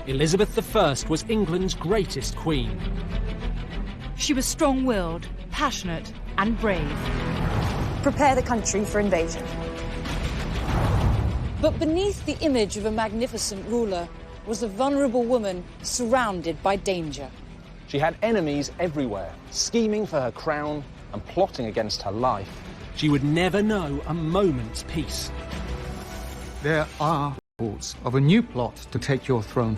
Elizabeth I was England's greatest queen. She was strong-willed, passionate and brave. Prepare the country for invasion. But beneath the image of a magnificent ruler was a vulnerable woman surrounded by danger. She had enemies everywhere, scheming for her crown and plotting against her life. She would never know a moment's peace. There are reports of a new plot to take your throne.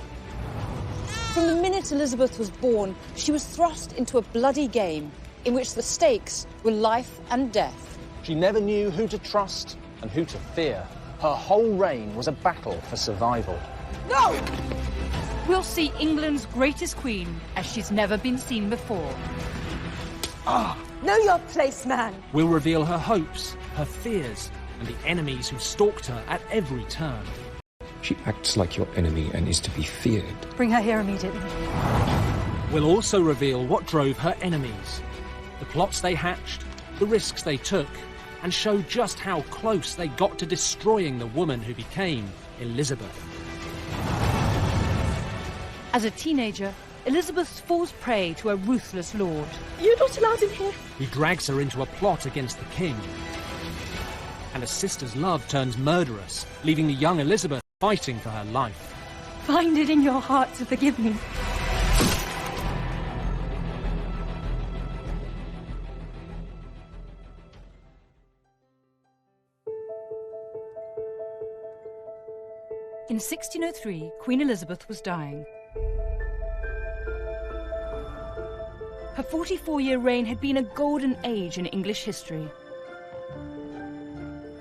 From the minute Elizabeth was born, she was thrust into a bloody game in which the stakes were life and death. She never knew who to trust and who to fear. Her whole reign was a battle for survival. No! We'll see England's greatest queen as she's never been seen before. Know your place, man. We'll reveal her hopes, her fears, and the enemies who stalked her at every turn. She acts like your enemy and is to be feared. Bring her here immediately. We'll also reveal what drove her enemies, the plots they hatched, the risks they took, and show just how close they got to destroying the woman who became Elizabeth. As a teenager, Elizabeth falls prey to a ruthless lord. You're not allowed in here. He drags her into a plot against the king. And a sister's love turns murderous, leaving the young Elizabeth fighting for her life. Find it in your heart to forgive me. In 1603, Queen Elizabeth was dying. Her 44-year reign had been a golden age in English history.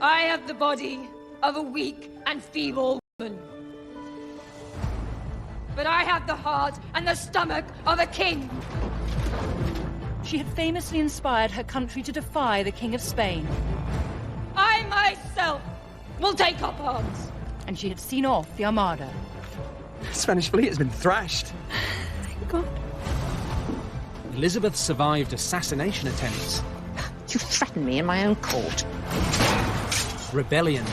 I have the body of a weak and feeble woman. But I have the heart and the stomach of a king. She had famously inspired her country to defy the King of Spain. I myself will take up arms. And she had seen off the Armada. The Spanish fleet has been thrashed. Thank God. Elizabeth survived assassination attempts. You threatened me in my own court. Rebellions.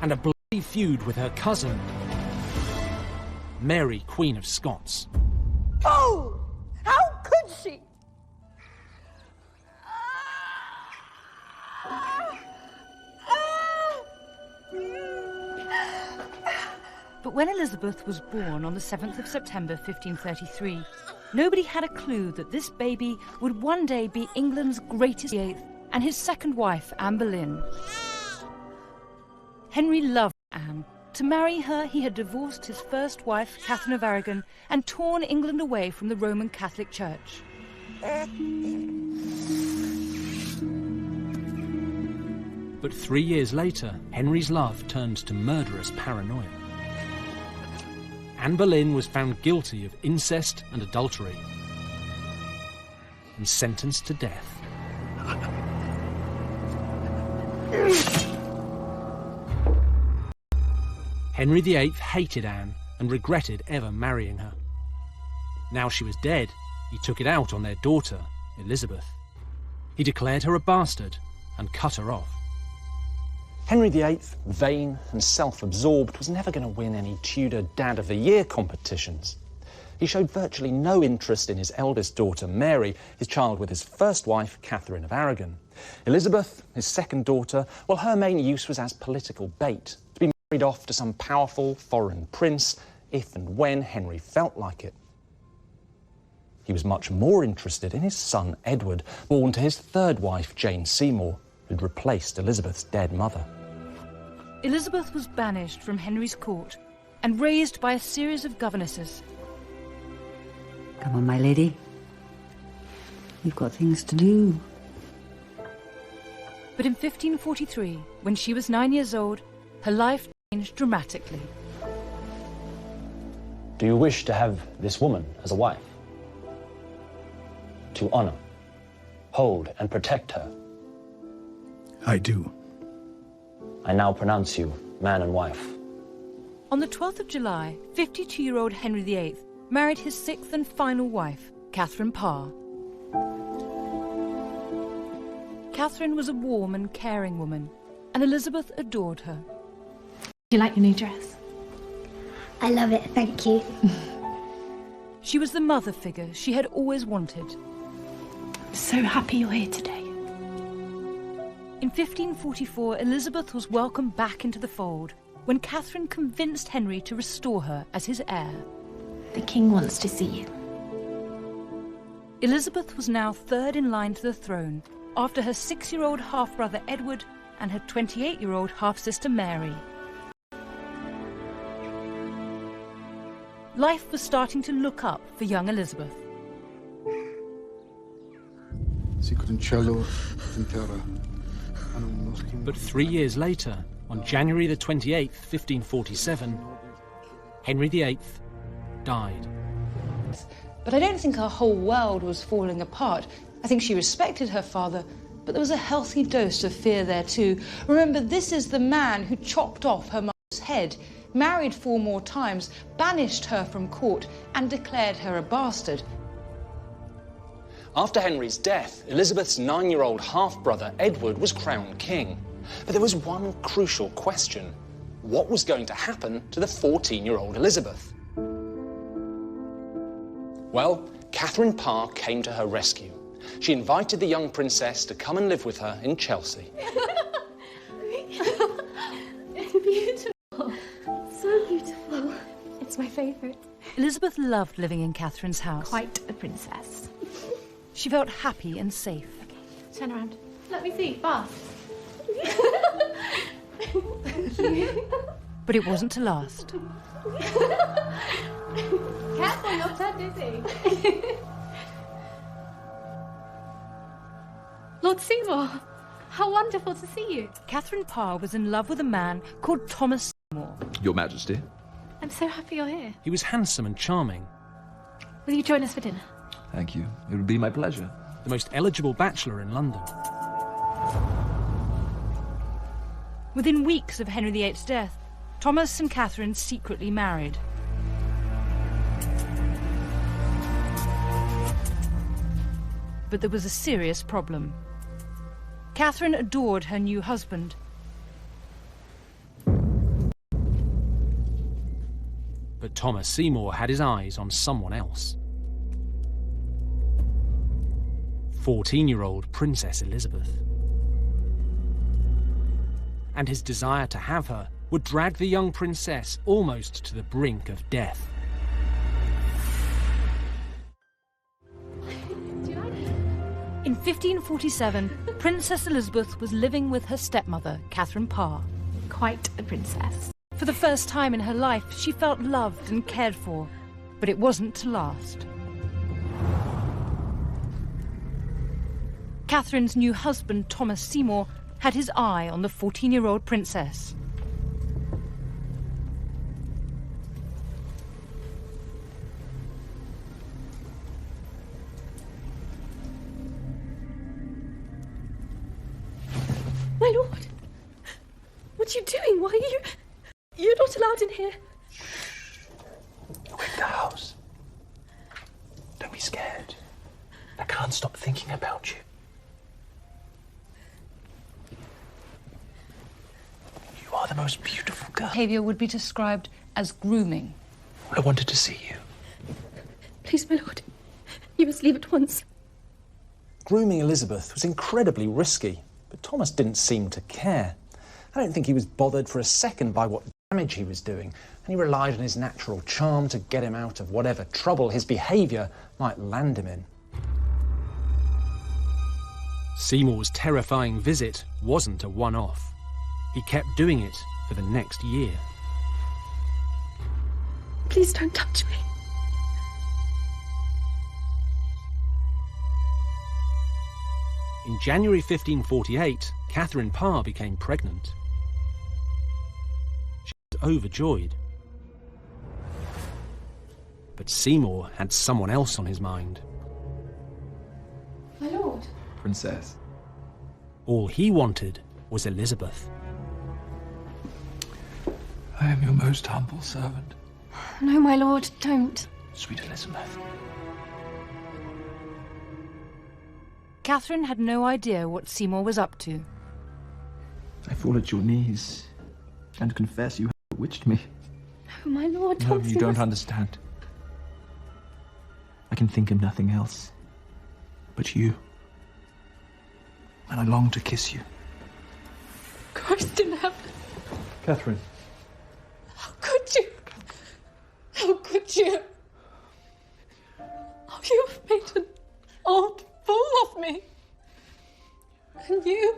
And a bloody feud with her cousin, Mary, Queen of Scots. Oh! How could she? But when Elizabeth was born on the 7th of September 1533, nobody had a clue that this baby would one day be England's greatest eighth and his second wife, Anne Boleyn. Henry loved Anne. To marry her, he had divorced his first wife, Catherine of Aragon, and torn England away from the Roman Catholic Church. But 3 years later, Henry's love turned to murderous paranoia. Anne Boleyn was found guilty of incest and adultery and sentenced to death. Henry VIII hated Anne and regretted ever marrying her. Now she was dead, he took it out on their daughter, Elizabeth. He declared her a bastard and cut her off. Henry VIII, vain and self-absorbed, was never going to win any Tudor Dad of the Year competitions. He showed virtually no interest in his eldest daughter, Mary, his child with his first wife, Catherine of Aragon. Elizabeth, his second daughter, well, her main use was as political bait, to be married off to some powerful foreign prince if and when Henry felt like it. He was much more interested in his son, Edward, born to his third wife, Jane Seymour, who'd replaced Elizabeth's dead mother. Elizabeth was banished from Henry's court and raised by a series of governesses. Come on, my lady. You've got things to do. But in 1543, when she was 9 years old, her life changed dramatically. Do you wish to have this woman as a wife? To honor, hold, and protect her? I do. I now pronounce you man and wife. On the 12th of July, 52-year-old Henry VIII married his sixth and final wife, Catherine Parr. Catherine was a warm and caring woman, and Elizabeth adored her. Do you like your new dress? I love it, thank you. She was the mother figure she had always wanted. So happy you're here today. In 1544, Elizabeth was welcomed back into the fold when Catherine convinced Henry to restore her as his heir. The king wants to see you. Elizabeth was now third in line to the throne, after her 6-year-old half-brother Edward and her 28-year-old half-sister Mary. Life was starting to look up for young Elizabeth. But 3 years later, on January the 28th, 1547, Henry VIII died. But I don't think her whole world was falling apart. I think she respected her father, but there was a healthy dose of fear there too. Remember, this is the man who chopped off her mother's head, married 4 more times, banished her from court, and declared her a bastard. After Henry's death, Elizabeth's 9-year-old half-brother Edward was crowned king. But there was one crucial question. What was going to happen to the 14-year-old Elizabeth? Well, Catherine Parr came to her rescue. She invited the young princess to come and live with her in Chelsea. Beautiful. So beautiful. It's my favourite. Elizabeth loved living in Catherine's house. Quite a princess. She felt happy and safe. Okay, turn around. Let me see, fast. But it wasn't to last. Careful, you're too dizzy. Lord Seymour, how wonderful to see you. Catherine Parr was in love with a man called Thomas Seymour. Your Majesty. I'm so happy you're here. He was handsome and charming. Will you join us for dinner? Thank you. It would be my pleasure. The most eligible bachelor in London. Within weeks of Henry VIII's death, Thomas and Catherine secretly married. But there was a serious problem. Catherine adored her new husband. But Thomas Seymour had his eyes on someone else. 14-year-old Princess Elizabeth. And his desire to have her would drag the young princess almost to the brink of death. In 1547, Princess Elizabeth was living with her stepmother, Catherine Parr. Quite a princess. For the first time in her life, she felt loved and cared for, but it wasn't to last. Catherine's new husband, Thomas Seymour, had his eye on the 14-year-old princess. My lord, what are you doing? Why are you... You're not allowed in here. You're in the house. Don't be scared. I can't stop thinking about you. You are the most beautiful girl. Behaviour would be described as grooming. I wanted to see you. Please, my lord, you must leave at once. Grooming Elizabeth was incredibly risky, but Thomas didn't seem to care. I don't think he was bothered for a second by what damage he was doing, and he relied on his natural charm to get him out of whatever trouble his behaviour might land him in. Seymour's terrifying visit wasn't a one-off. He kept doing it for the next year. Please don't touch me. In January 1548, Catherine Parr became pregnant. She was overjoyed. But Seymour had someone else on his mind. My lord. Princess. All he wanted was Elizabeth. I am your most humble servant. No, my lord, don't. Sweet Elizabeth. Catherine had no idea what Seymour was up to. I fall at your knees and confess you have bewitched me. No, my lord, No, you don't understand. I can think of nothing else but you. And I long to kiss you. Christ in heaven. Catherine. How could you? How could you? Oh, you have made an old fool of me. And you,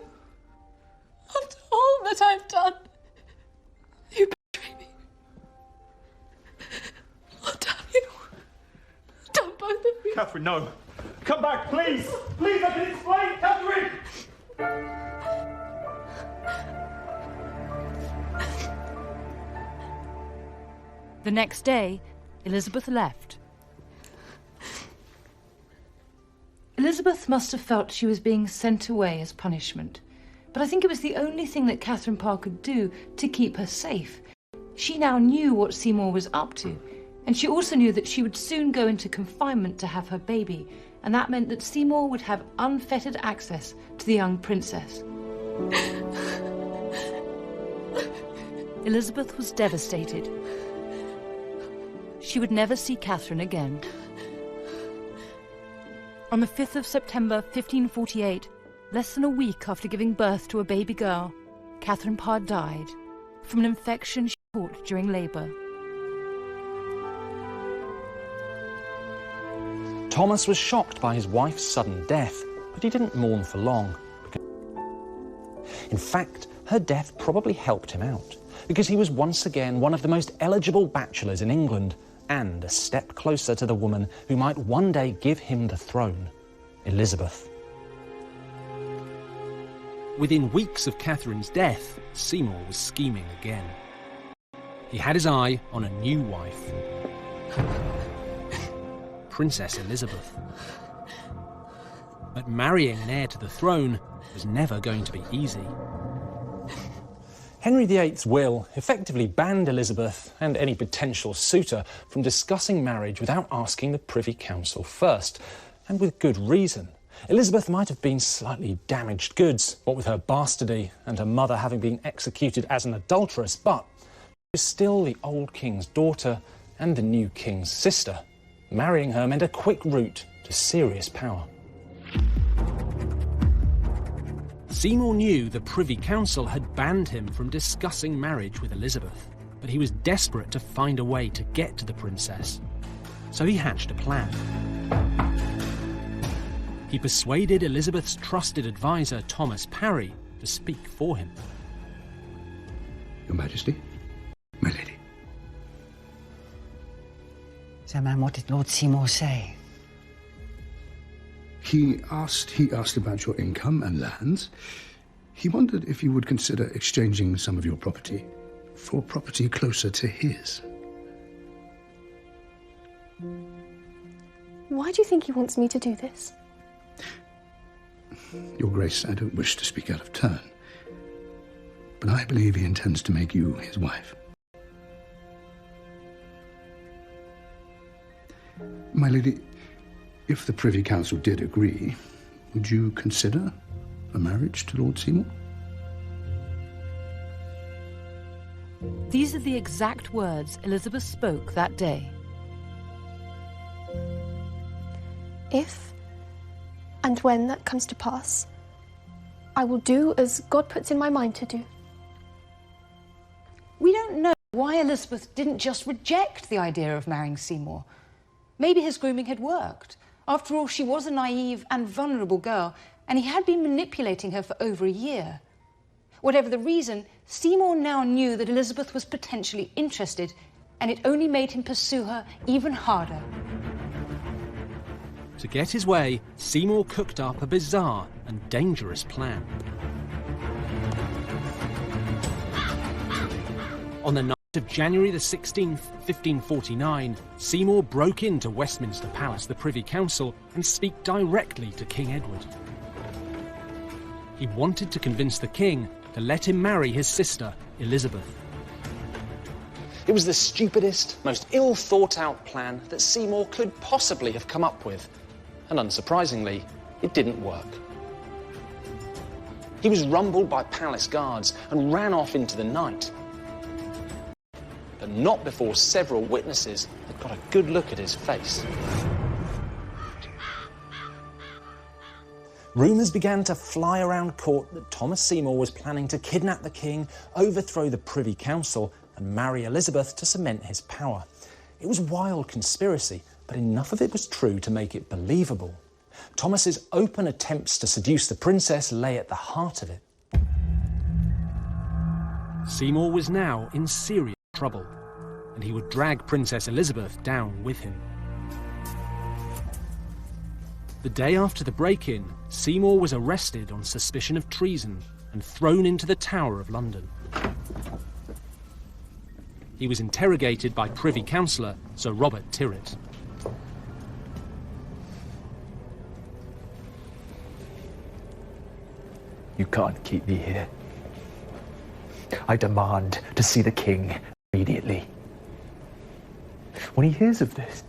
after all that I've done, you betray me. Oh, damn you. Damn both of you. Catherine, no. Come back, please! Please, I can explain, Catherine! The next day, Elizabeth left. Elizabeth must have felt she was being sent away as punishment, but I think it was the only thing that Catherine Parr could do to keep her safe. She now knew what Seymour was up to, and she also knew that she would soon go into confinement to have her baby, and that meant that Seymour would have unfettered access to the young princess. Elizabeth was devastated. She would never see Catherine again. On the 5th of September 1548, less than a week after giving birth to a baby girl, Catherine Parr died from an infection she caught during labour. Thomas was shocked by his wife's sudden death, but he didn't mourn for long. In fact, her death probably helped him out, because he was once again one of the most eligible bachelors in England, and a step closer to the woman who might one day give him the throne, Elizabeth. Within weeks of Catherine's death, Seymour was scheming again. He had his eye on a new wife, Princess Elizabeth. But marrying an heir to the throne was never going to be easy. Henry VIII's will effectively banned Elizabeth and any potential suitor from discussing marriage without asking the Privy Council first, and with good reason. Elizabeth might have been slightly damaged goods, what with her bastardy and her mother having been executed as an adulteress, but she was still the old king's daughter and the new king's sister. Marrying her meant a quick route to serious power. Seymour knew the Privy Council had banned him from discussing marriage with Elizabeth, but he was desperate to find a way to get to the princess. So he hatched a plan. He persuaded Elizabeth's trusted advisor, Thomas Parry, to speak for him. Your Majesty, my lady. So, man, what did Lord Seymour say? He asked about your income and lands. He wondered if you would consider exchanging some of your property for property closer to his. Why do you think he wants me to do this? Your Grace, I don't wish to speak out of turn, but I believe he intends to make you his wife. My lady, if the Privy Council did agree, would you consider a marriage to Lord Seymour? These are the exact words Elizabeth spoke that day. If and when that comes to pass, I will do as God puts in my mind to do. We don't know why Elizabeth didn't just reject the idea of marrying Seymour. Maybe his grooming had worked. After all, she was a naive and vulnerable girl, and he had been manipulating her for over a year. Whatever the reason, Seymour now knew that Elizabeth was potentially interested, and it only made him pursue her even harder. To get his way, Seymour cooked up a bizarre and dangerous plan. On the night of January the 16th, 1549, Seymour broke into Westminster Palace, the Privy Council, and speak directly to King Edward. He wanted to convince the king to let him marry his sister, Elizabeth. It was the stupidest, most ill-thought-out plan that Seymour could possibly have come up with. And unsurprisingly, it didn't work. He was rumbled by palace guards and ran off into the night. but not before several witnesses had got a good look at his face. Rumours began to fly around court that Thomas Seymour was planning to kidnap the king, overthrow the Privy Council, and marry Elizabeth to cement his power. It was wild conspiracy, but enough of it was true to make it believable. Thomas's open attempts to seduce the princess lay at the heart of it. Seymour was now in serious trouble, and he would drag Princess Elizabeth down with him. The day after the break-in, Seymour was arrested on suspicion of treason and thrown into the Tower of London. He was interrogated by Privy Councillor Sir Robert Tyrwhitt. You can't keep me here. I demand to see the king immediately. When he hears of this,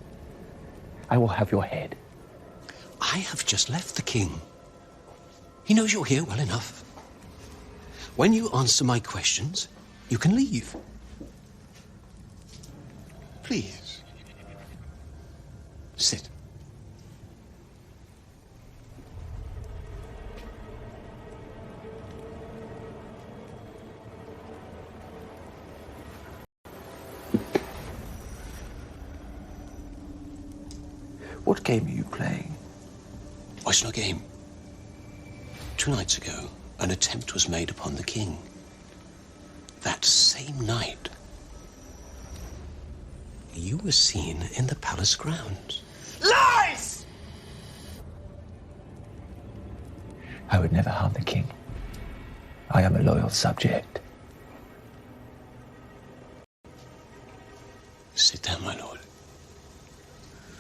I will have your head. I have just left the king. He knows you're here well enough. When you answer my questions, you can leave. Please. Sit. What game are you playing? Oh, it's no game. 2 nights ago, an attempt was made upon the king. That same night, you were seen in the palace grounds. Lies! I would never harm the king. I am a loyal subject. Sit down, my lord.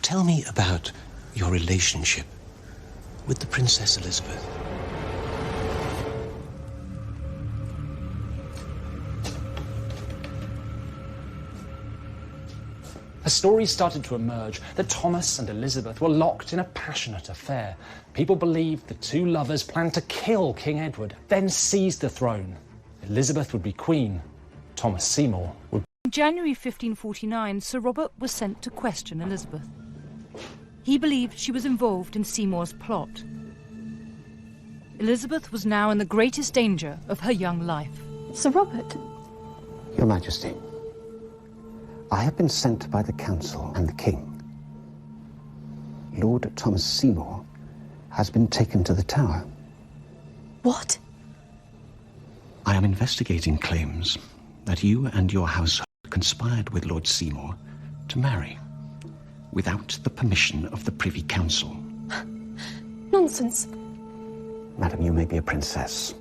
Tell me about your relationship with the Princess Elizabeth. A story started to emerge that Thomas and Elizabeth were locked in a passionate affair. People believed the two lovers planned to kill King Edward, then seize the throne. Elizabeth would be queen. Thomas Seymour would... In January 1549, Sir Robert was sent to question Elizabeth. He believed she was involved in Seymour's plot. Elizabeth was now in the greatest danger of her young life. Sir Robert? Your Majesty, I have been sent by the Council and the King. Lord Thomas Seymour has been taken to the Tower. What? I am investigating claims that you and your household conspired with Lord Seymour to marry without the permission of the Privy Council. Nonsense. Madam, you may be a princess,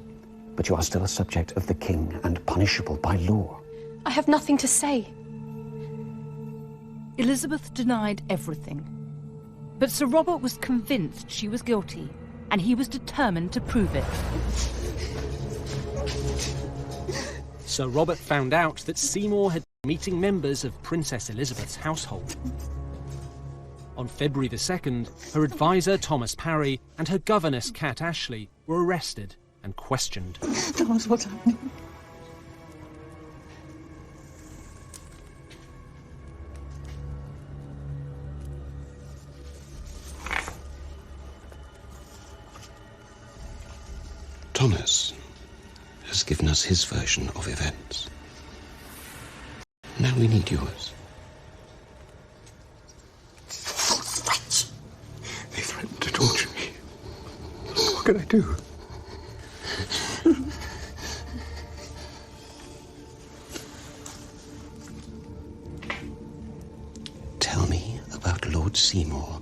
but you are still a subject of the king and punishable by law. I have nothing to say. Elizabeth denied everything. But Sir Robert was convinced she was guilty, and he was determined to prove it. Sir Robert found out that Seymour had been meeting members of Princess Elizabeth's household. On February the 2nd, her advisor Thomas Parry and her governess Kat Ashley were arrested and questioned. Tell us what's happening. Thomas has given us his version of events. Now we need yours. They threatened to torture me. What can I do? Tell me about Lord Seymour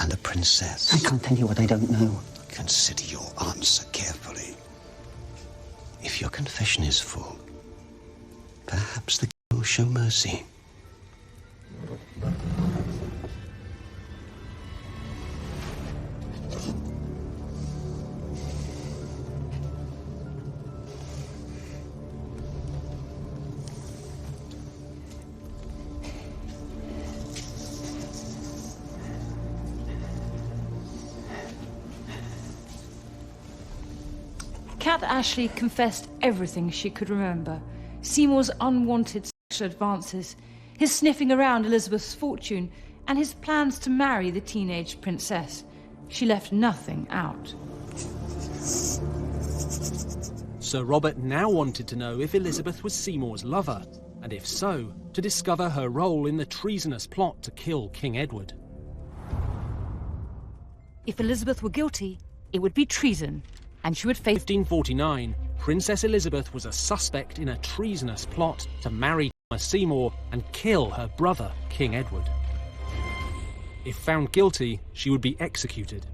and the princess. I can't tell you what I don't know. Consider your answer carefully. If your confession is full, perhaps the king will show mercy. Kat Ashley confessed everything she could remember. Seymour's unwanted extra advances, his sniffing around Elizabeth's fortune, and his plans to marry the teenage princess. She left nothing out. Sir Robert now wanted to know if Elizabeth was Seymour's lover, and if so, to discover her role in the treasonous plot to kill King Edward. If Elizabeth were guilty, it would be treason, and she would face... 1549, Princess Elizabeth was a suspect in a treasonous plot to marry Thomas Seymour and kill her brother, King Edward. If found guilty, she would be executed.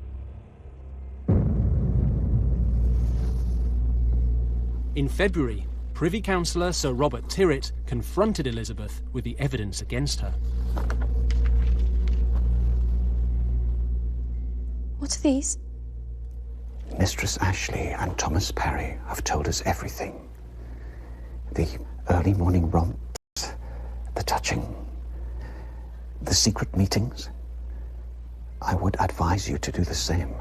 In February, Privy Councillor Sir Robert Tyrwhitt confronted Elizabeth with the evidence against her. What are these? Mistress Ashley and Thomas Parry have told us everything. The early morning romps, the touching, the secret meetings. I would advise you to do the same.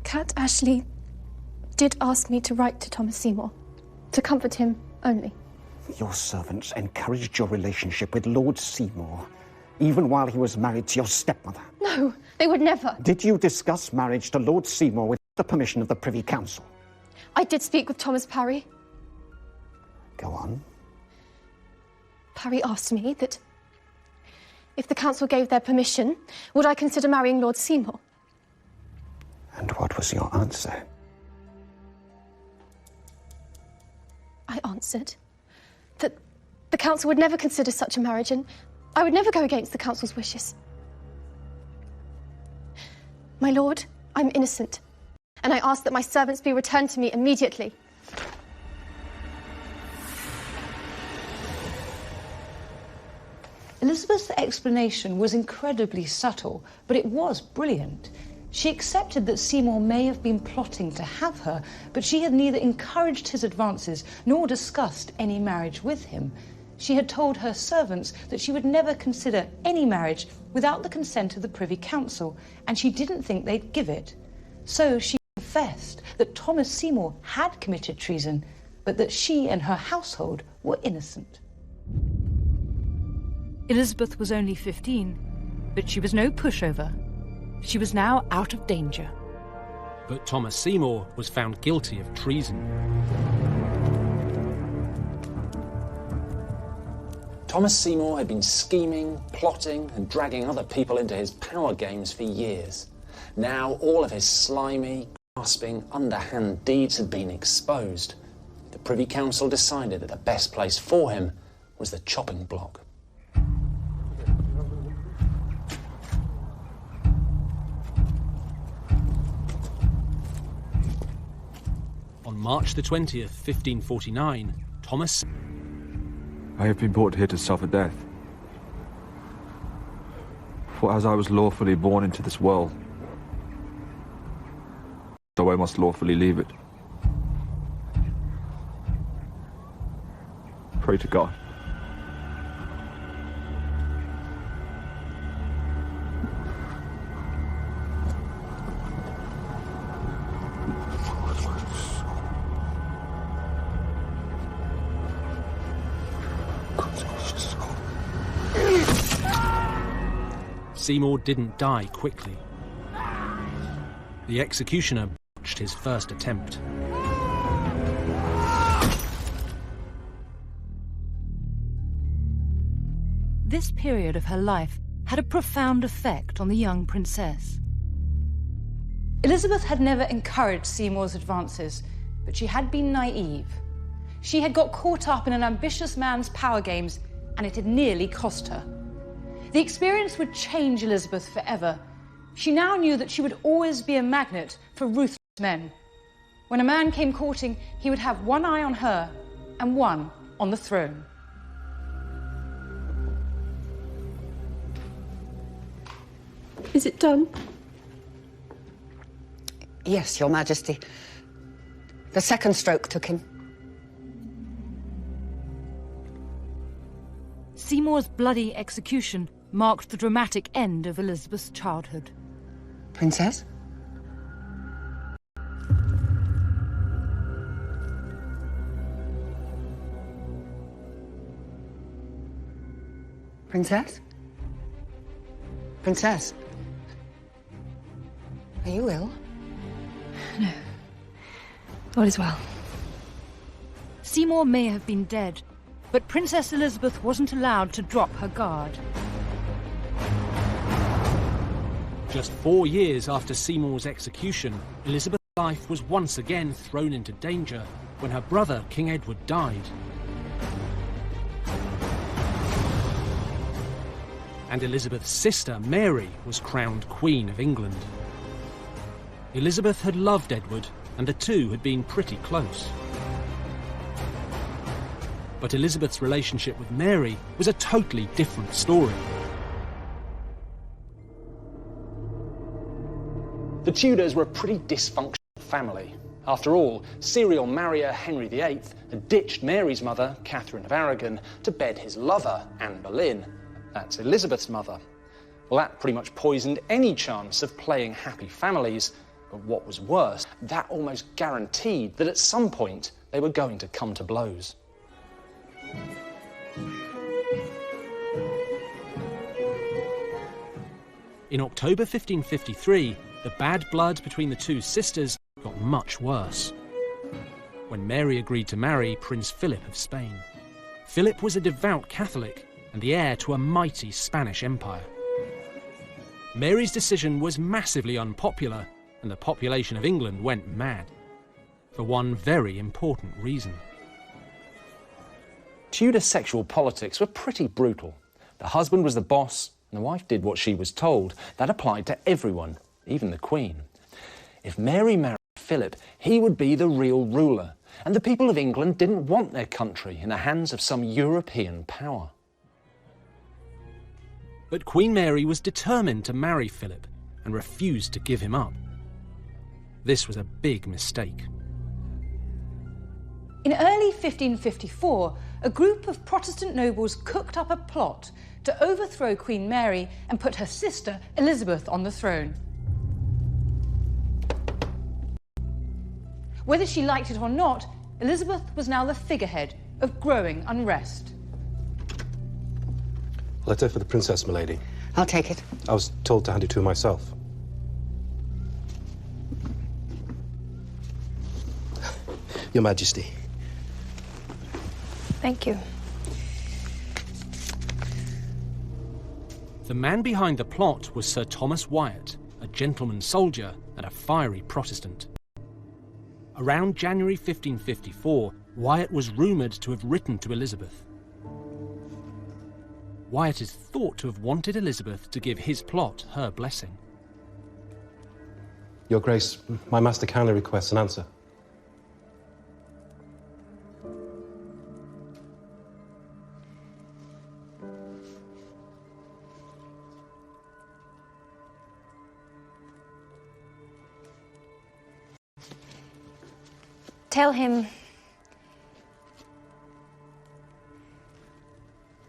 Cat Ashley did ask me to write to Thomas Seymour, to comfort him only. Your servants encouraged your relationship with Lord Seymour, even while he was married to your stepmother. No, they would never. Did you discuss marriage to Lord Seymour with the permission of the Privy Council? I did speak with Thomas Parry. Go on. Parry asked me that if the council gave their permission, would I consider marrying Lord Seymour? And what was your answer? I answered that the council would never consider such a marriage, and I would never go against the council's wishes. My lord, I'm innocent, and I ask that my servants be returned to me immediately. Elizabeth's explanation was incredibly subtle, but it was brilliant. She accepted that Seymour may have been plotting to have her, but she had neither encouraged his advances nor discussed any marriage with him. She had told her servants that she would never consider any marriage without the consent of the Privy Council, and she didn't think they'd give it. So she confessed that Thomas Seymour had committed treason, but that she and her household were innocent. Elizabeth was only 15, but she was no pushover. She was now out of danger. But Thomas Seymour was found guilty of treason. Thomas Seymour had been scheming, plotting, and dragging other people into his power games for years. Now all of his slimy, grasping, underhand deeds had been exposed. The Privy Council decided that the best place for him was the chopping block. On March the 20th, 1549, Thomas... I have been brought here to suffer death. For as I was lawfully born into this world, so I must lawfully leave it. Pray to God. Seymour didn't die quickly. The executioner botched his first attempt. This period of her life had a profound effect on the young princess. Elizabeth had never encouraged Seymour's advances, but she had been naive. She had got caught up in an ambitious man's power games, and it had nearly cost her. The experience would change Elizabeth forever. She now knew that she would always be a magnet for ruthless men. When a man came courting, he would have one eye on her and one on the throne. Is it done? Yes, Your Majesty. The second stroke took him. Seymour's bloody execution marked the dramatic end of Elizabeth's childhood. Princess? Princess? Princess? Are you ill? No. All is well. Seymour may have been dead, but Princess Elizabeth wasn't allowed to drop her guard. Just 4 years after Seymour's execution, Elizabeth's life was once again thrown into danger when her brother, King Edward, died. And Elizabeth's sister, Mary, was crowned Queen of England. Elizabeth had loved Edward, and the two had been pretty close. But Elizabeth's relationship with Mary was a totally different story. The Tudors were a pretty dysfunctional family. After all, serial marrier Henry VIII had ditched Mary's mother, Catherine of Aragon, to bed his lover, Anne Boleyn. That's Elizabeth's mother. Well, that pretty much poisoned any chance of playing happy families. But what was worse, that almost guaranteed that at some point they were going to come to blows. In October 1553, the bad blood between the two sisters got much worse when Mary agreed to marry Prince Philip of Spain. Philip was a devout Catholic and the heir to a mighty Spanish empire. Mary's decision was massively unpopular, and the population of England went mad, for one very important reason. Tudor sexual politics were pretty brutal. The husband was the boss, and the wife did what she was told. That applied to everyone, even the Queen. If Mary married Philip, he would be the real ruler, and the people of England didn't want their country in the hands of some European power. But Queen Mary was determined to marry Philip and refused to give him up. This was a big mistake. In early 1554, a group of Protestant nobles cooked up a plot to overthrow Queen Mary and put her sister Elizabeth on the throne. Whether she liked it or not, Elizabeth was now the figurehead of growing unrest. Letter for the princess, milady. I'll take it. I was told to hand it to her myself. Your Majesty. Thank you. The man behind the plot was Sir Thomas Wyatt, a gentleman soldier and a fiery Protestant. Around January 1554, Wyatt was rumoured to have written to Elizabeth. Wyatt is thought to have wanted Elizabeth to give his plot her blessing. Your Grace, my master kindly requests an answer. Tell him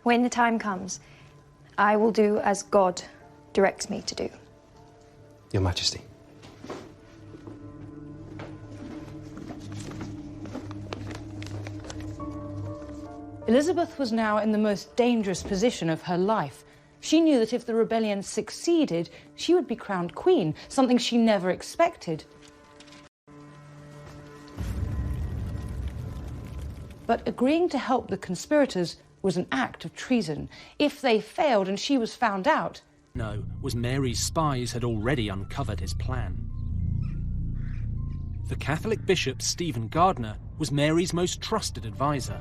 when the time comes, I will do as God directs me to do. Your Majesty. Elizabeth was now in the most dangerous position of her life. She knew that if the rebellion succeeded, she would be crowned queen, something she never expected. But agreeing to help the conspirators was an act of treason. If they failed and she was found out... No, was Mary's spies had already uncovered his plan. The Catholic bishop Stephen Gardiner was Mary's most trusted advisor.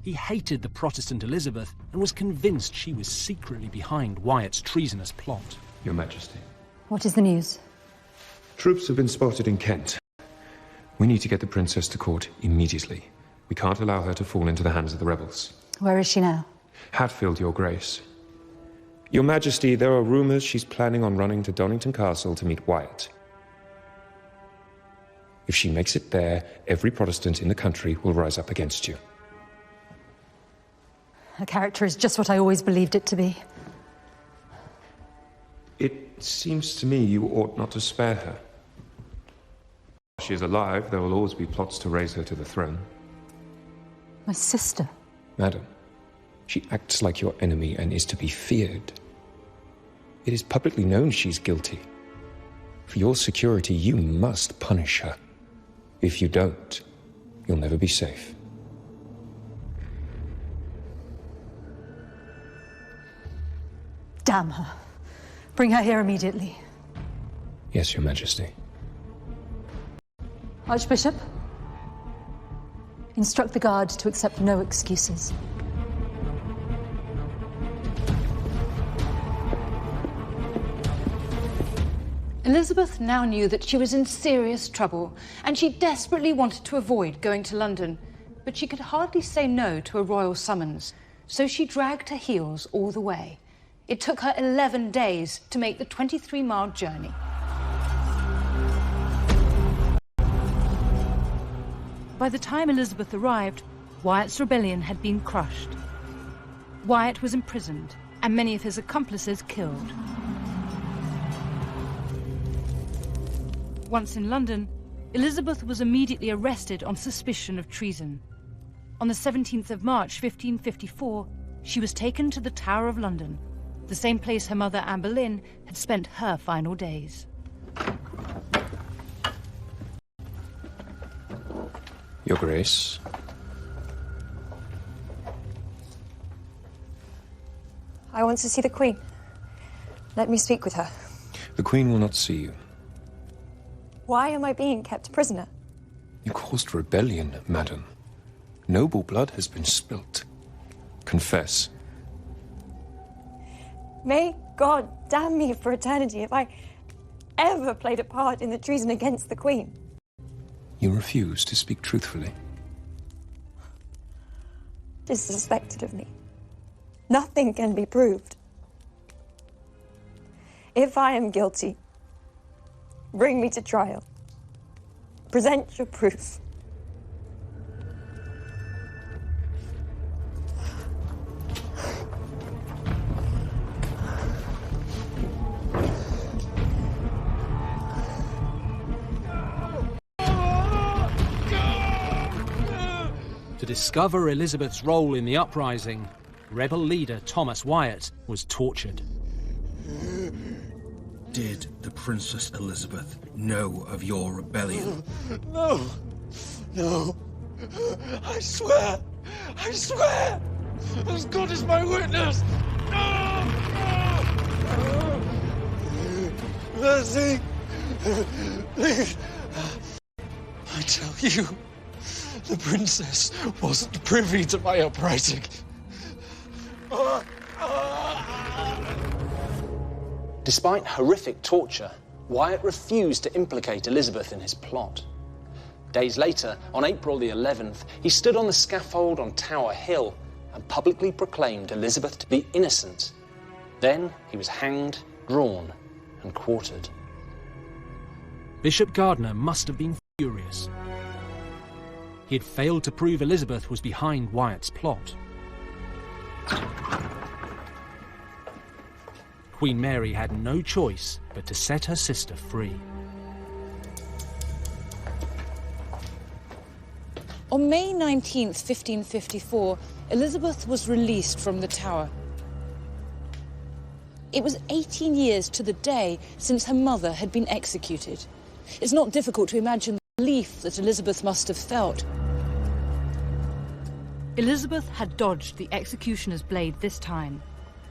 He hated the Protestant Elizabeth and was convinced she was secretly behind Wyatt's treasonous plot. Your Majesty. What is the news? Troops have been spotted in Kent. We need to get the princess to court immediately. We can't allow her to fall into the hands of the rebels. Where is she now? Hatfield, Your Grace. Your Majesty, there are rumours she's planning on running to Donington Castle to meet Wyatt. If she makes it there, every Protestant in the country will rise up against you. Her character is just what I always believed it to be. It seems to me you ought not to spare her. While she is alive, there will always be plots to raise her to the throne. My sister. Madam, She acts like your enemy and is to be feared. It is publicly known she's guilty. For your security, you must punish her. If you don't, you'll never be safe. Damn her. Bring her here immediately. Yes, Your Majesty. Archbishop, instruct the guard to accept no excuses. Elizabeth now knew that she was in serious trouble, and she desperately wanted to avoid going to London. But she could hardly say no to a royal summons, so she dragged her heels all the way. It took her 11 days to make the 23-mile journey. By the time Elizabeth arrived, Wyatt's rebellion had been crushed. Wyatt was imprisoned, and many of his accomplices killed. Once in London, Elizabeth was immediately arrested on suspicion of treason. On the 17th of March 1554, she was taken to the Tower of London, the same place her mother Anne Boleyn had spent her final days. Your Grace. I want to see the Queen. Let me speak with her. The Queen will not see you. Why am I being kept prisoner? You caused rebellion, madam. Noble blood has been spilt. Confess. May God damn me for eternity if I ever played a part in the treason against the Queen. You refuse to speak truthfully. It is suspected of me. Nothing can be proved. If I am guilty, bring me to trial. Present your proof. To discover Elizabeth's role in the uprising, rebel leader Thomas Wyatt was tortured. Did the Princess Elizabeth know of your rebellion? No! No! I swear! I swear! As God is my witness! Mercy! Please! I tell you, the Princess wasn't privy to my uprising. Despite horrific torture, Wyatt refused to implicate Elizabeth in his plot. Days later, on April the 11th, he stood on the scaffold on Tower Hill and publicly proclaimed Elizabeth to be innocent. Then he was hanged, drawn, and quartered. Bishop Gardiner must have been furious. He had failed to prove Elizabeth was behind Wyatt's plot. Queen Mary had no choice but to set her sister free. On May 19th, 1554, Elizabeth was released from the Tower. It was 18 years to the day since her mother had been executed. It's not difficult to imagine the relief that Elizabeth must have felt. Elizabeth had dodged the executioner's blade this time,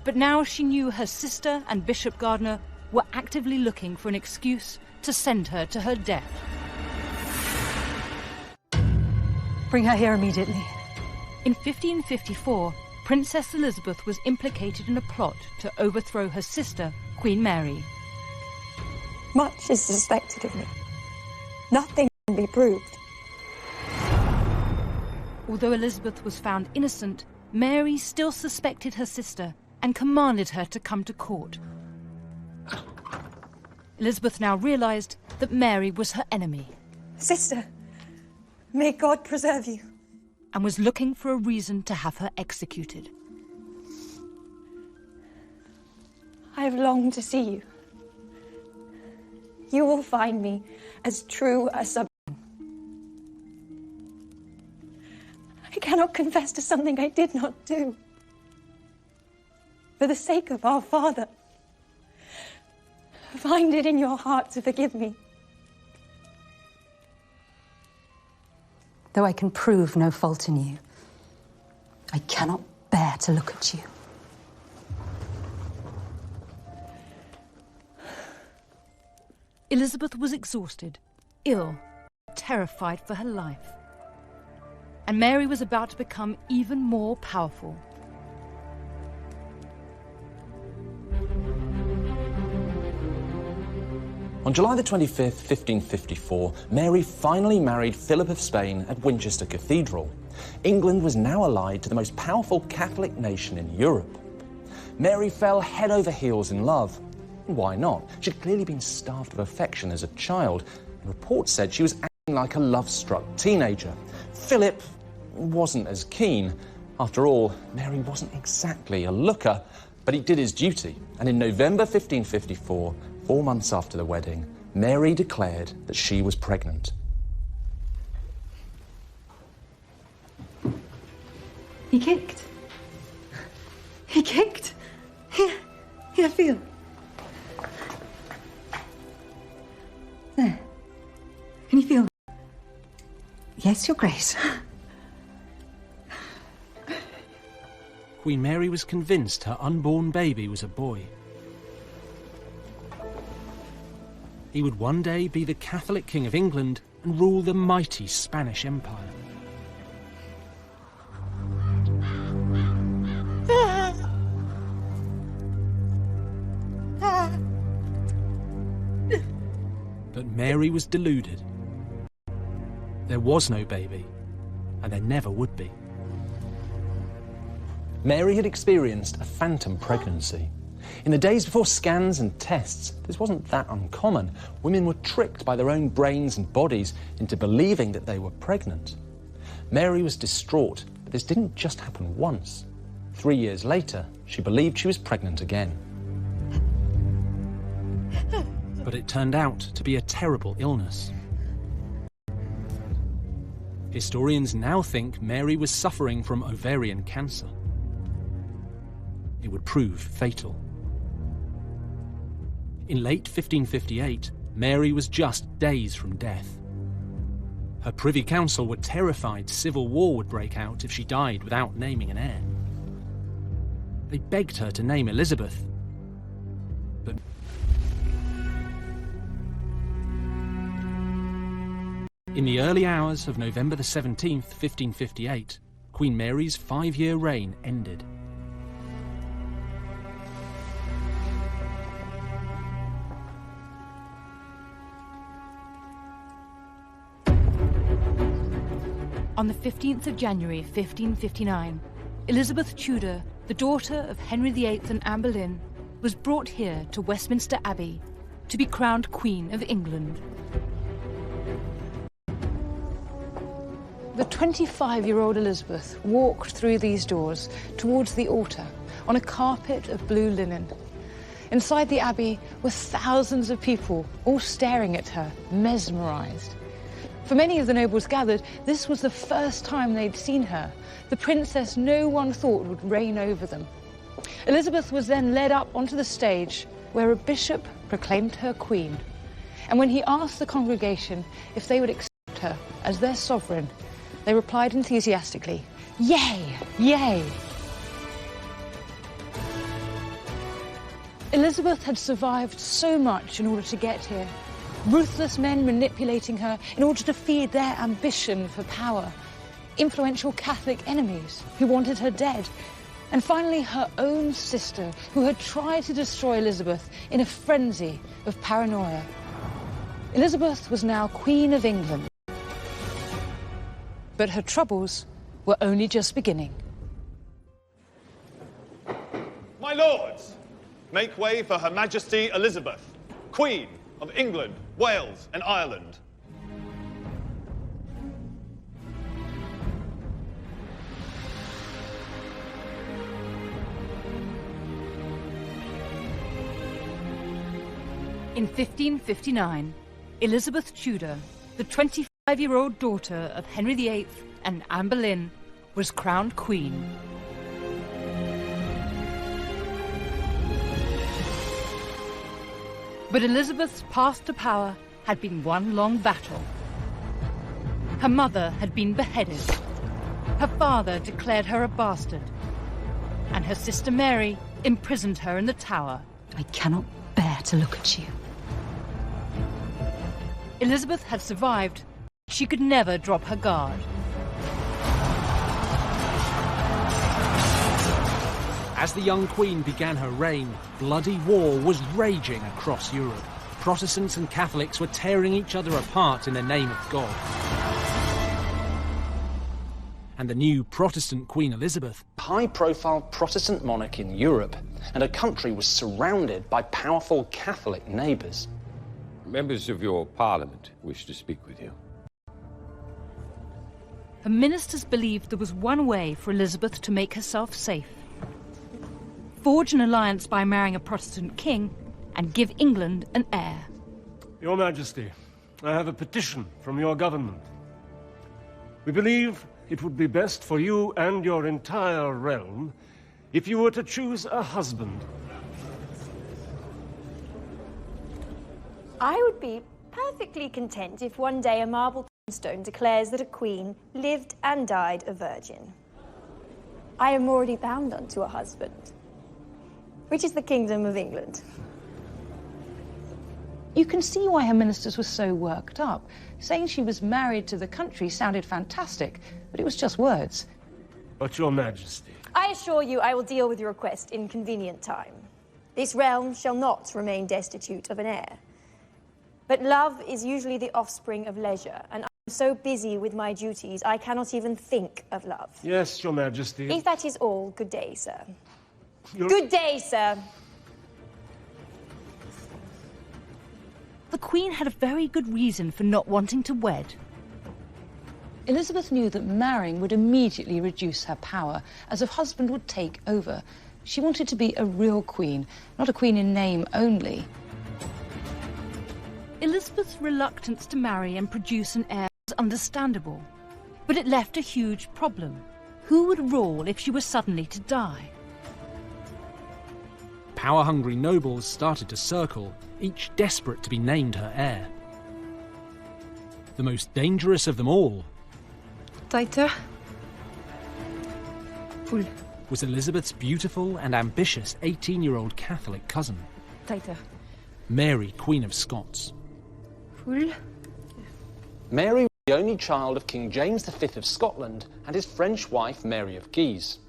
but now she knew her sister and Bishop Gardiner were actively looking for an excuse to send her to her death. Bring her here immediately. In 1554, Princess Elizabeth was implicated in a plot to overthrow her sister, Queen Mary. Much is suspected of me. Nothing can be proved. Although Elizabeth was found innocent, Mary still suspected her sister and commanded her to come to court. Elizabeth now realized that Mary was her enemy. Sister, may God preserve you. And was looking for a reason to have her executed. I have longed to see you. You will find me as true a subject. I cannot confess to something I did not do. For the sake of our father, find it in your heart to forgive me. Though I can prove no fault in you, I cannot bear to look at you. Elizabeth was exhausted, ill, terrified for her life. And Mary was about to become even more powerful. On July the 25th, 1554, Mary finally married Philip of Spain at Winchester Cathedral. England was now allied to the most powerful Catholic nation in Europe. Mary fell head over heels in love. Why not? She'd clearly been starved of affection as a child, and reports said she was acting like a love-struck teenager. Philip wasn't as keen. After all, Mary wasn't exactly a looker, but he did his duty, and in November 1554, 4 months after the wedding, Mary declared that she was pregnant. He kicked. He kicked. Here, feel. There. Can you feel? Yes, Your Grace. Queen Mary was convinced her unborn baby was a boy. He would one day be the Catholic King of England and rule the mighty Spanish Empire. But Mary was deluded. There was no baby, and there never would be. Mary had experienced a phantom pregnancy. In the days before scans and tests, this wasn't that uncommon. Women were tricked by their own brains and bodies into believing that they were pregnant. Mary was distraught, but this didn't just happen once. 3 years later, she believed she was pregnant again. But it turned out to be a terrible illness. Historians now think Mary was suffering from ovarian cancer. It would prove fatal. In late 1558, Mary was just days from death. Her Privy Council were terrified civil war would break out if she died without naming an heir. They begged her to name Elizabeth, but in the early hours of November the 17th, 1558, Queen Mary's 5-year reign ended. On the 15th of January 1559, Elizabeth Tudor, the daughter of Henry VIII and Anne Boleyn, was brought here to Westminster Abbey to be crowned Queen of England. The 25-year-old Elizabeth walked through these doors towards the altar on a carpet of blue linen. Inside the abbey were thousands of people, all staring at her, mesmerised. For many of the nobles gathered, this was the first time they'd seen her, the princess no one thought would reign over them. Elizabeth was then led up onto the stage, where a bishop proclaimed her queen. And when he asked the congregation if they would accept her as their sovereign, they replied enthusiastically, "Yay, yay!" Elizabeth had survived so much in order to get here. Ruthless men manipulating her in order to feed their ambition for power. Influential Catholic enemies who wanted her dead. And finally, her own sister, who had tried to destroy Elizabeth in a frenzy of paranoia. Elizabeth was now Queen of England. But her troubles were only just beginning. My lords, make way for Her Majesty Elizabeth, Queen of England, Wales and Ireland. In 1559, Elizabeth Tudor, the 25-year-old daughter of Henry VIII and Anne Boleyn, was crowned Queen. But Elizabeth's path to power had been one long battle. Her mother had been beheaded. Her father declared her a bastard. And her sister Mary imprisoned her in the Tower. I cannot bear to look at you. Elizabeth had survived. She could never drop her guard. As the young queen began her reign, bloody war was raging across Europe. Protestants and Catholics were tearing each other apart in the name of God. And the new Protestant Queen Elizabeth, high-profile Protestant monarch in Europe, and her country was surrounded by powerful Catholic neighbours. Members of your parliament wish to speak with you. Her ministers believed there was one way for Elizabeth to make herself safe. Forge an alliance by marrying a Protestant king and give England an heir. Your Majesty, I have a petition from your government. We believe it would be best for you and your entire realm if you were to choose a husband. I would be perfectly content if one day a marble tombstone declares that a queen lived and died a virgin. I am already bound unto a husband, which is the Kingdom of England. You can see why her ministers were so worked up. Saying she was married to the country sounded fantastic, but it was just words. But your Majesty... I assure you I will deal with your request in convenient time. This realm shall not remain destitute of an heir. But love is usually the offspring of leisure, and I am so busy with my duties I cannot even think of love. Yes, your Majesty. If that is all, good day, sir. Good day, sir. The Queen had a very good reason for not wanting to wed. Elizabeth knew that marrying would immediately reduce her power, as her husband would take over. She wanted to be a real queen, not a queen in name only. Elizabeth's reluctance to marry and produce an heir was understandable, but it left a huge problem. Who would rule if she were suddenly to die? Power-hungry nobles started to circle, each desperate to be named her heir. The most dangerous of them all was Elizabeth's beautiful and ambitious 18-year-old Catholic cousin, Mary, Queen of Scots. Mary was the only child of King James V of Scotland and his French wife Mary of Guise.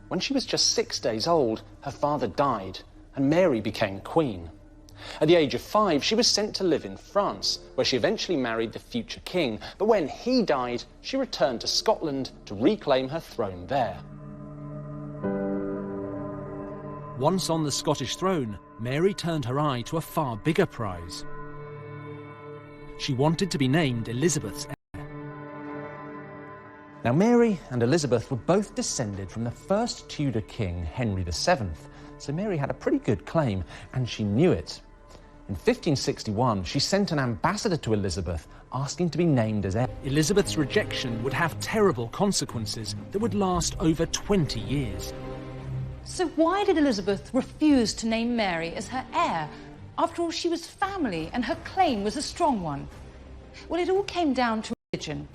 When she was just 6 days old, her father died, and Mary became queen. At the age of 5, she was sent to live in France, where she eventually married the future king, but when he died, she returned to Scotland to reclaim her throne there. Once on the Scottish throne, Mary turned her eye to a far bigger prize. She wanted to be named Elizabeth's heir. Now, Mary and Elizabeth were both descended from the first Tudor king, Henry VII, so Mary had a pretty good claim, and she knew it. In 1561, she sent an ambassador to Elizabeth asking to be named as heir. Elizabeth's rejection would have terrible consequences that would last over 20 years. So why did Elizabeth refuse to name Mary as her heir? After all, she was family, and her claim was a strong one. Well, it all came down to religion.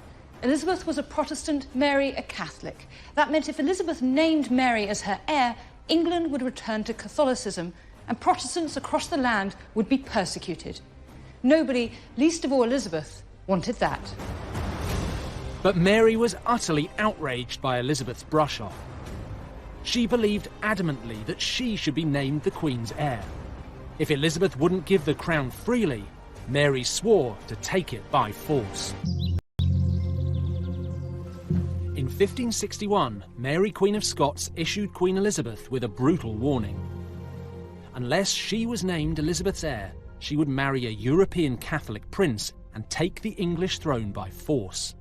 Elizabeth was a Protestant, Mary a Catholic. That meant if Elizabeth named Mary as her heir, England would return to Catholicism, and Protestants across the land would be persecuted. Nobody, least of all Elizabeth, wanted that. But Mary was utterly outraged by Elizabeth's brush-off. She believed adamantly that she should be named the Queen's heir. If Elizabeth wouldn't give the crown freely, Mary swore to take it by force. In 1561, Mary, Queen of Scots, issued Queen Elizabeth with a brutal warning. Unless she was named Elizabeth's heir, she would marry a European Catholic prince and take the English throne by force.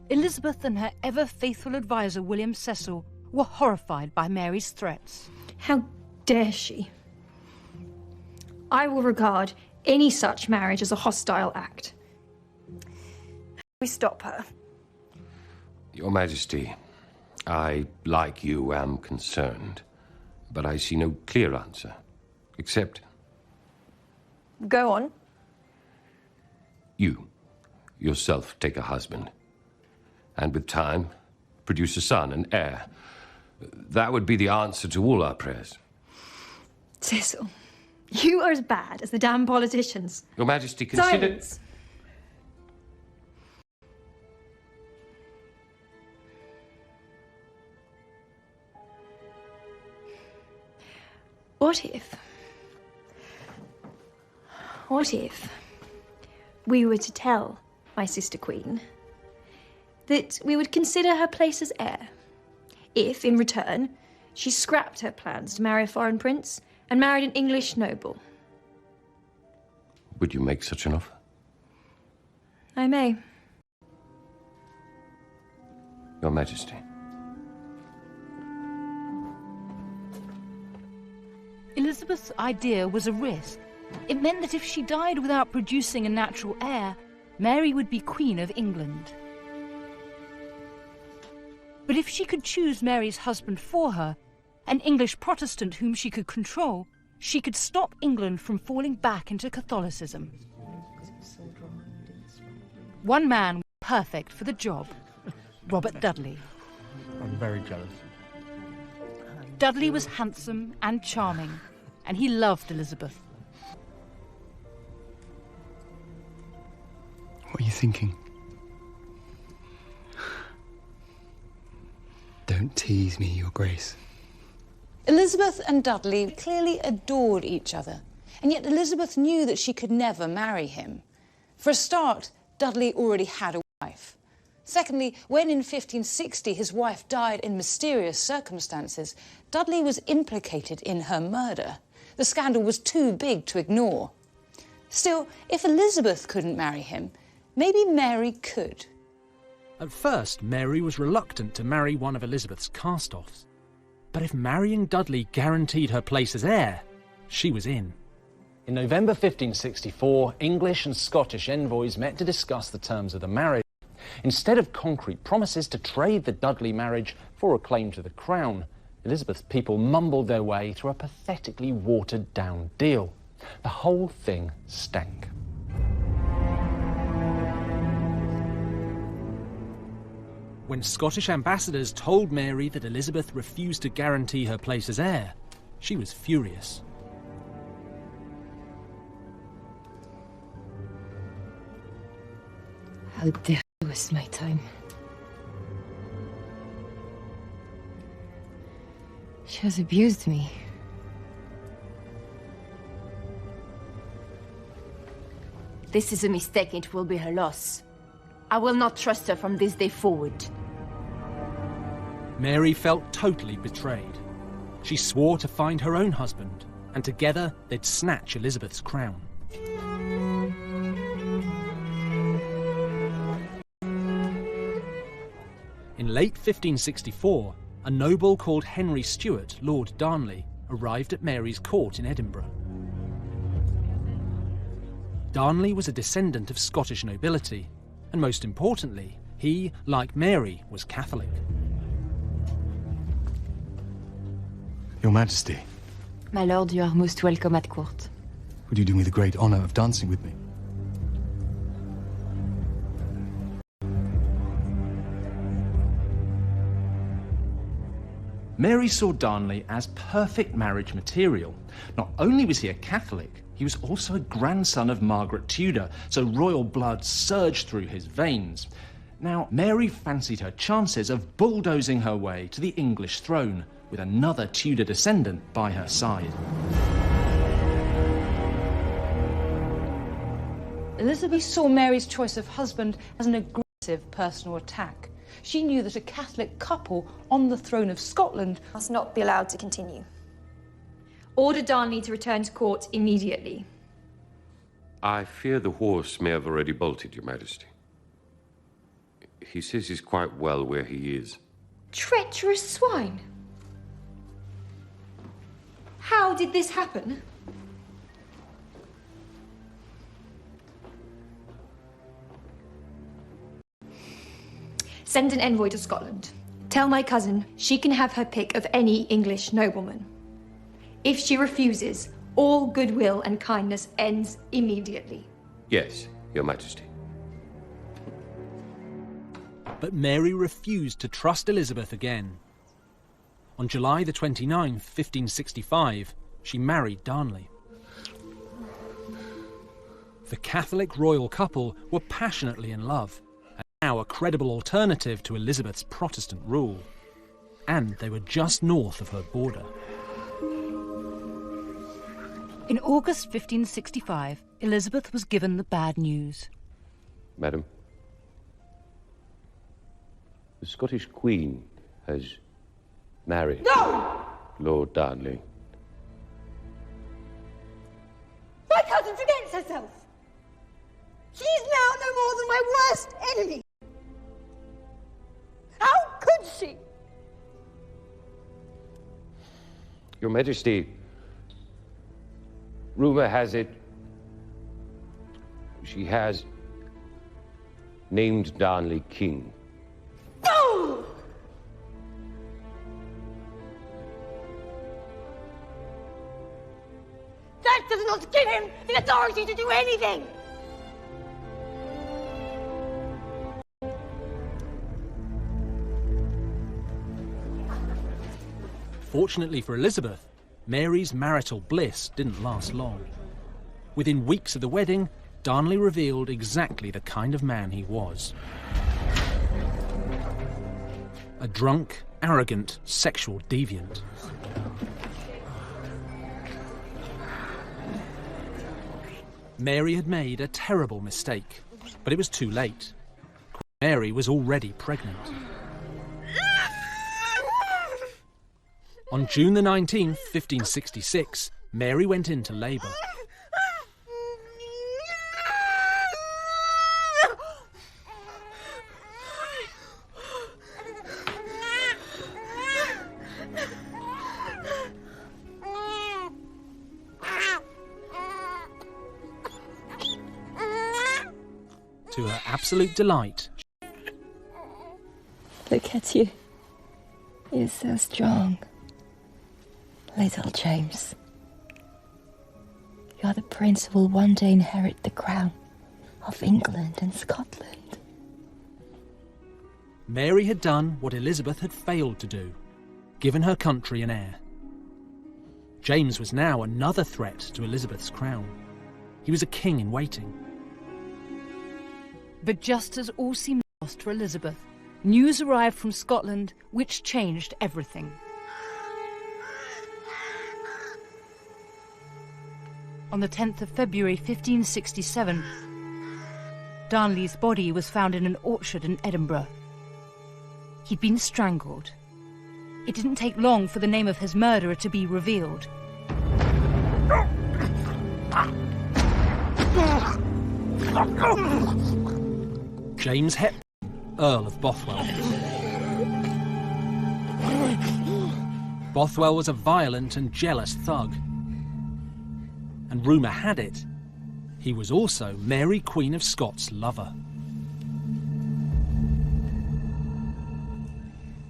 Elizabeth and her ever-faithful advisor, William Cecil, were horrified by Mary's threats. How dare she? I will regard any such marriage as a hostile act. We stop her. Your Majesty, I, like you, am concerned, but I see no clear answer, except Go on. You, yourself, take a husband. And with time, produce a son, an heir. That would be the answer to all our prayers. Cecil, you are as bad as the damn politicians. Your Majesty, consider... Silence! What if we were to tell my sister Queen that we would consider her place as heir if, in return, she scrapped her plans to marry a foreign prince and married an English noble? Would you make such an offer? I may. Your Majesty. Elizabeth's idea was a risk. It meant that if she died without producing a natural heir, Mary would be Queen of England. But if she could choose Mary's husband for her, an English Protestant whom she could control, she could stop England from falling back into Catholicism. One man was perfect for the job, Robert Dudley. I'm very jealous. Dudley was handsome and charming, and he loved Elizabeth. What are you thinking? Don't tease me, Your Grace. Elizabeth and Dudley clearly adored each other, and yet Elizabeth knew that she could never marry him. For a start, Dudley already had a wife. Secondly, when in 1560 his wife died in mysterious circumstances, Dudley was implicated in her murder. The scandal was too big to ignore. Still, if Elizabeth couldn't marry him, maybe Mary could. At first, Mary was reluctant to marry one of Elizabeth's cast-offs. But if marrying Dudley guaranteed her place as heir, she was in. In November 1564, English and Scottish envoys met to discuss the terms of the marriage. Instead of concrete promises to trade the Dudley marriage for a claim to the crown, Elizabeth's people mumbled their way through a pathetically watered-down deal. The whole thing stank. When Scottish ambassadors told Mary that Elizabeth refused to guarantee her place as heir, she was furious. How dare you waste my time? She has abused me. This is a mistake, it will be her loss. I will not trust her from this day forward. Mary felt totally betrayed. She swore to find her own husband, and together they'd snatch Elizabeth's crown. In late 1564, a noble called Henry Stuart, Lord Darnley, arrived at Mary's court in Edinburgh. Darnley was a descendant of Scottish nobility, and most importantly, he, like Mary, was Catholic. Your Majesty, My lord, you are most welcome at court. would you do me the great honor of dancing with me? Mary saw Darnley as perfect marriage material. Not only was he a Catholic, he was also a grandson of Margaret Tudor, so royal blood surged through his veins. Now, Mary fancied her chances of bulldozing her way to the English throne, with another Tudor descendant by her side. Elizabeth saw Mary's choice of husband as an aggressive personal attack. She knew that a Catholic couple on the throne of Scotland must not be allowed to continue. Order Darnley to return to court immediately. I fear the horse may have already bolted, Your Majesty. He says he's quite well where he is. Treacherous swine! How did this happen? Send an envoy to Scotland. Tell my cousin she can have her pick of any English nobleman. If she refuses, all goodwill and kindness ends immediately. Yes, Your Majesty. But Mary refused to trust Elizabeth again. On July the 29th, 1565, she married Darnley. The Catholic royal couple were passionately in love, and now a credible alternative to Elizabeth's Protestant rule. And they were just north of her border. In August 1565, Elizabeth was given the bad news. Madam, the Scottish Queen has married Lord Darnley. My cousin forgets herself. She's now no more than my worst enemy. How could she? Your Majesty, rumor has it she has named Darnley king. No! That does not give him the authority to do anything! Fortunately for Elizabeth, Mary's marital bliss didn't last long. Within weeks of the wedding, Darnley revealed exactly the kind of man he was. A drunk, arrogant, sexual deviant. Mary had made a terrible mistake, but it was too late. Mary was already pregnant. On June the 19th, 1566, Mary went into labour. To her absolute delight, look at you. You're so strong. Little James. You're the prince who will one day inherit the crown of England and Scotland. Mary had done what Elizabeth had failed to do, given her country an heir. James was now another threat to Elizabeth's crown. He was a king in waiting. But just as all seemed lost for Elizabeth, news arrived from Scotland which changed everything. On the 10th of February 1567, Darnley's body was found in an orchard in Edinburgh. He'd been strangled. It didn't take long for the name of his murderer to be revealed. James Hepburn, Earl of Bothwell. Bothwell was a violent and jealous thug. And rumour had it, he was also Mary, Queen of Scots' lover.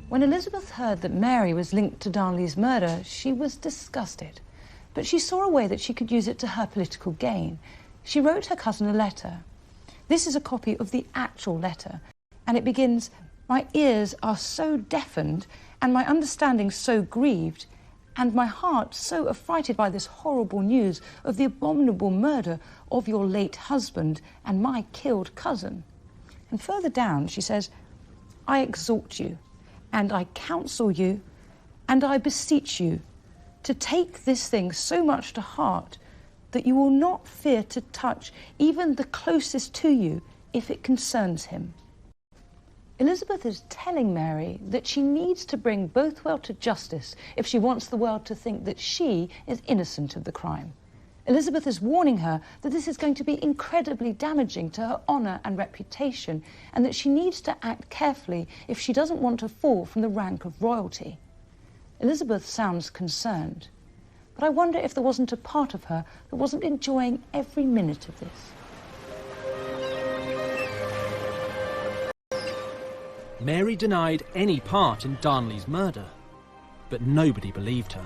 When Elizabeth heard that Mary was linked to Darnley's murder, she was disgusted. But she saw a way that she could use it to her political gain. She wrote her cousin a letter. This is a copy of the actual letter, and it begins, "My ears are so deafened, and my understanding so grieved, and my heart so affrighted by this horrible news of the abominable murder of your late husband and my killed cousin." And further down she says, "I exhort you, and I counsel you, and I beseech you to take this thing so much to heart that you will not fear to touch even the closest to you if it concerns him." Elizabeth is telling Mary that she needs to bring Bothwell to justice if she wants the world to think that she is innocent of the crime. Elizabeth is warning her that this is going to be incredibly damaging to her honour and reputation, and that she needs to act carefully if she doesn't want to fall from the rank of royalty. Elizabeth sounds concerned, but I wonder if there wasn't a part of her that wasn't enjoying every minute of this. Mary denied any part in Darnley's murder, but nobody believed her.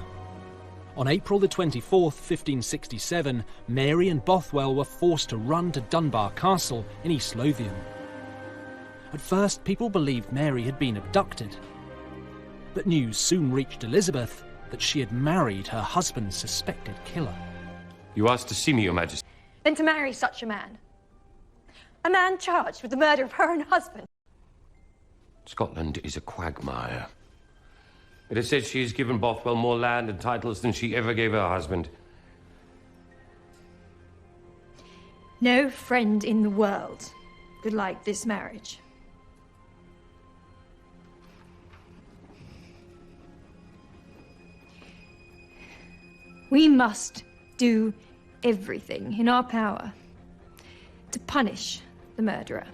On April the 24th, 1567, Mary and Bothwell were forced to run to Dunbar Castle in East Lothian. At first, people believed Mary had been abducted. But news soon reached Elizabeth that she had married her husband's suspected killer. You asked to see me, Your Majesty. Then to marry such a man. A man charged with the murder of her own husband. Scotland is a quagmire. It is said she has given Bothwell more land and titles than she ever gave her husband. No friend in the world would like this marriage. We must do everything in our power to punish the murderer.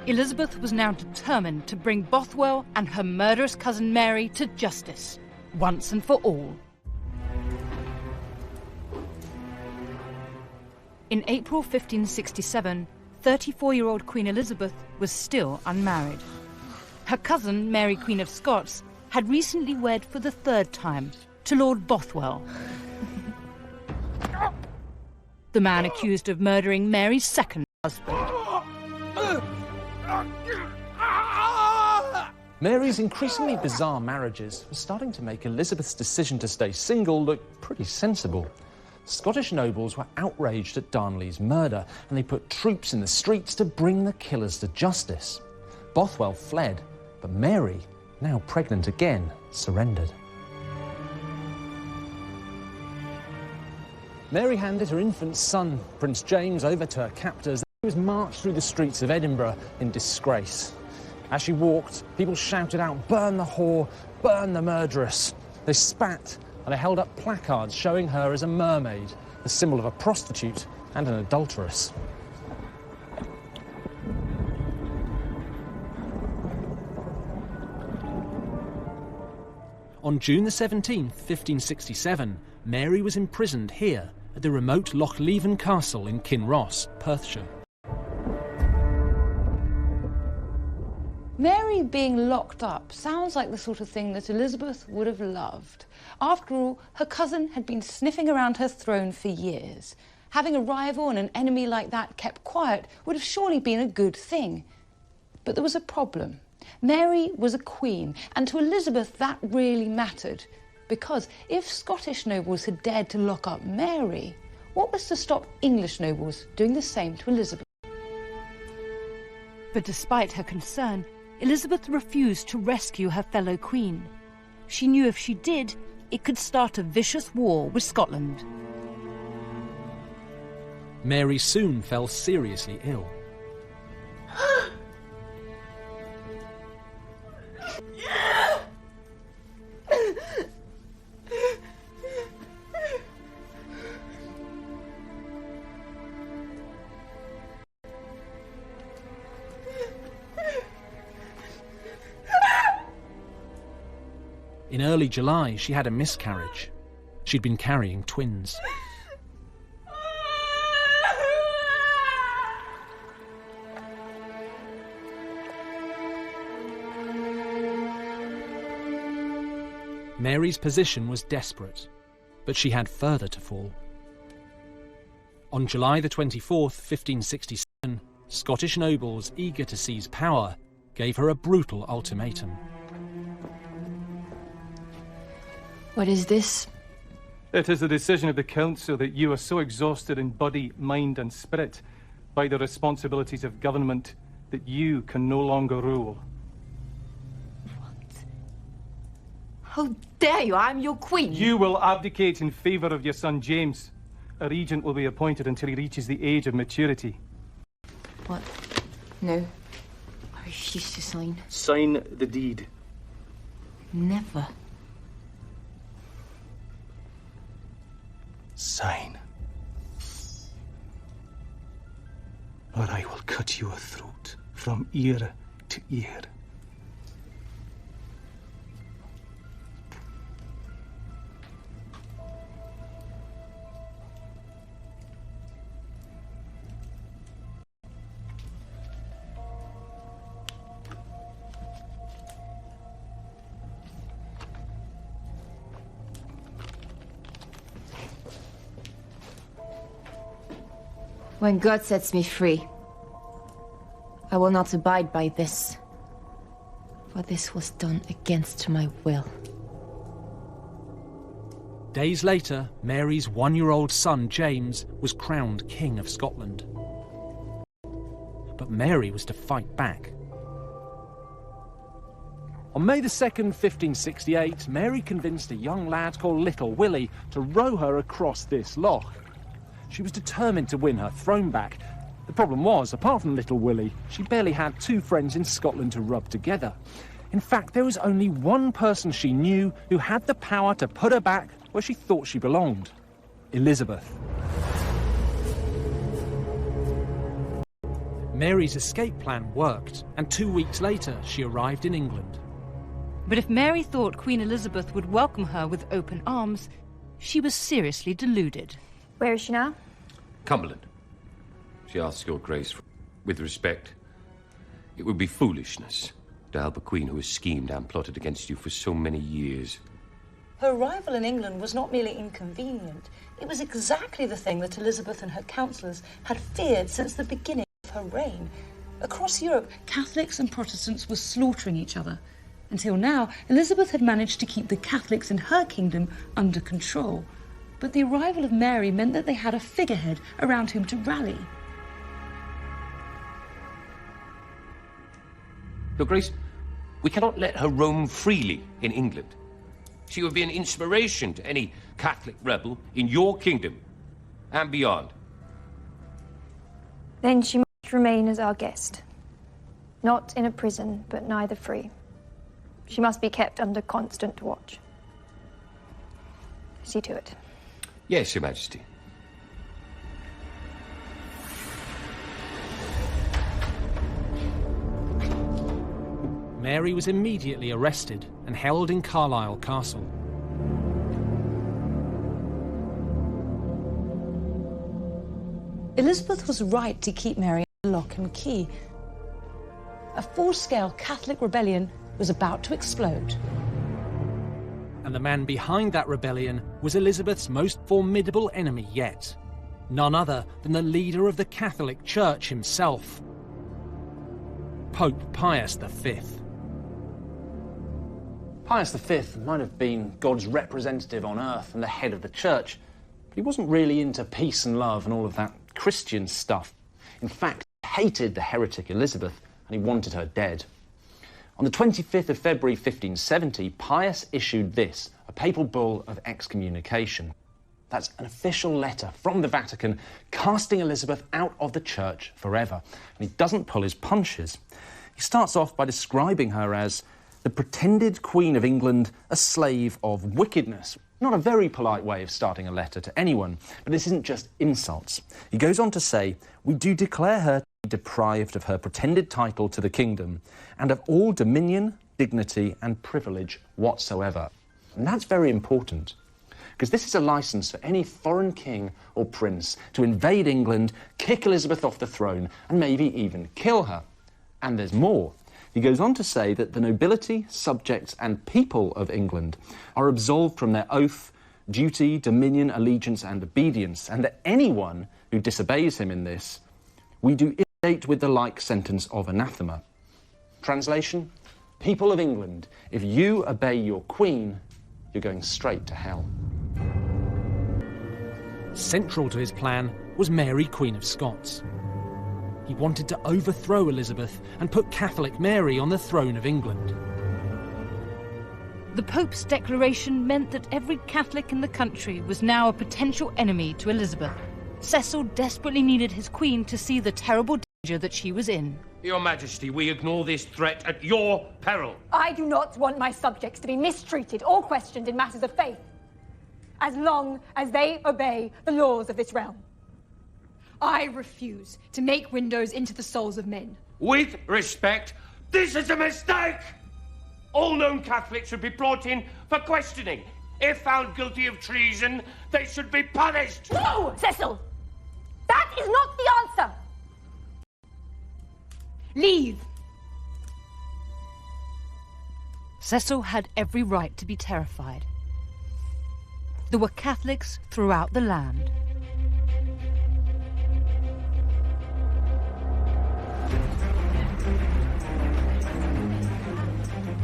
Elizabeth was now determined to bring Bothwell and her murderous cousin Mary to justice, once and for all. In April 1567, 34-year-old Queen Elizabeth was still unmarried. Her cousin, Mary Queen of Scots, had recently wed for the third time to Lord Bothwell, the man accused of murdering Mary's second husband. Mary's increasingly bizarre marriages were starting to make Elizabeth's decision to stay single look pretty sensible. Scottish nobles were outraged at Darnley's murder, and they put troops in the streets to bring the killers to justice. Bothwell fled, but Mary, now pregnant again, surrendered. Mary handed her infant son, Prince James, over to her captors. He was marched through the streets of Edinburgh in disgrace. As she walked, people shouted out, "Burn the whore, burn the murderess." They spat, and they held up placards showing her as a mermaid, the symbol of a prostitute and an adulteress. On June the 17th, 1567, Mary was imprisoned here at the remote Loch Leven Castle in Kinross, Perthshire. Mary being locked up sounds like the sort of thing that Elizabeth would have loved. After all, her cousin had been sniffing around her throne for years. Having a rival and an enemy like that kept quiet would have surely been a good thing. But there was a problem. Mary was a queen, and to Elizabeth that really mattered. Because if Scottish nobles had dared to lock up Mary, what was to stop English nobles doing the same to Elizabeth? But despite her concern, Elizabeth refused to rescue her fellow queen. She knew if she did, it could start a vicious war with Scotland. Mary soon fell seriously ill. In early July, she had a miscarriage. She'd been carrying twins. Mary's position was desperate, but she had further to fall. On July the 24th, 1567, Scottish nobles eager to seize power gave her a brutal ultimatum. What is this? It is the decision of the Council that you are so exhausted in body, mind and spirit by the responsibilities of government that you can no longer rule. How dare you? I'm your queen. You will abdicate in favour of your son James. A regent will be appointed until he reaches the age of maturity. What? No. I refuse to sign. Sign the deed. Never. Sign. Or I will cut your throat from ear to ear. When God sets me free, I will not abide by this, for this was done against my will. Days later, Mary's one-year-old son, James, was crowned King of Scotland. But Mary was to fight back. On May the 2nd, 1568, Mary convinced a young lad called Little Willie to row her across this loch. She was determined to win her throne back. The problem was, apart from Little Willie, she barely had two friends in Scotland to rub together. In fact, there was only one person she knew who had the power to put her back where she thought she belonged: Elizabeth. Mary's escape plan worked, and 2 weeks later she arrived in England. But if Mary thought Queen Elizabeth would welcome her with open arms, she was seriously deluded. Where is she now? Cumberland. She asks your grace, with respect, it would be foolishness to help a queen who has schemed and plotted against you for so many years. Her arrival in England was not merely inconvenient. It was exactly the thing that Elizabeth and her councillors had feared since the beginning of her reign. Across Europe, Catholics and Protestants were slaughtering each other. Until now, Elizabeth had managed to keep the Catholics in her kingdom under control. But the arrival of Mary meant that they had a figurehead around whom to rally. Your Grace, we cannot let her roam freely in England. She would be an inspiration to any Catholic rebel in your kingdom and beyond. Then she must remain as our guest. Not in a prison, but neither free. She must be kept under constant watch. See to it. Yes, Your Majesty. Mary was immediately arrested and held in Carlisle Castle. Elizabeth was right to keep Mary under lock and key. A full-scale Catholic rebellion was about to explode. And the man behind that rebellion was Elizabeth's most formidable enemy yet. None other than the leader of the Catholic Church himself, Pope Pius V. Pius V might have been God's representative on earth and the head of the church, but he wasn't really into peace and love and all of that Christian stuff. In fact, he hated the heretic Elizabeth and he wanted her dead. On the 25th of February 1570, Pius issued this, a papal bull of excommunication. That's an official letter from the Vatican casting Elizabeth out of the church forever. And he doesn't pull his punches. He starts off by describing her as the pretended Queen of England, a slave of wickedness. Not a very polite way of starting a letter to anyone, but this isn't just insults. He goes on to say, we do declare her to be deprived of her pretended title to the kingdom and of all dominion, dignity and privilege whatsoever. And that's very important, because this is a licence for any foreign king or prince to invade England, kick Elizabeth off the throne and maybe even kill her. And there's more. He goes on to say that the nobility, subjects and people of England are absolved from their oath, duty, dominion, allegiance and obedience, and that anyone who disobeys him in this, we do imitate with the like sentence of anathema. Translation, people of England, if you obey your queen, you're going straight to hell. Central to his plan was Mary, Queen of Scots. He wanted to overthrow Elizabeth and put Catholic Mary on the throne of England. The Pope's declaration meant that every Catholic in the country was now a potential enemy to Elizabeth. Cecil desperately needed his queen to see the terrible danger that she was in. Your Majesty, we ignore this threat at your peril. I do not want my subjects to be mistreated or questioned in matters of faith, as long as they obey the laws of this realm. I refuse to make windows into the souls of men. With respect, this is a mistake! All known Catholics should be brought in for questioning. If found guilty of treason, they should be punished! No, Cecil! That is not the answer! Leave! Cecil had every right to be terrified. There were Catholics throughout the land.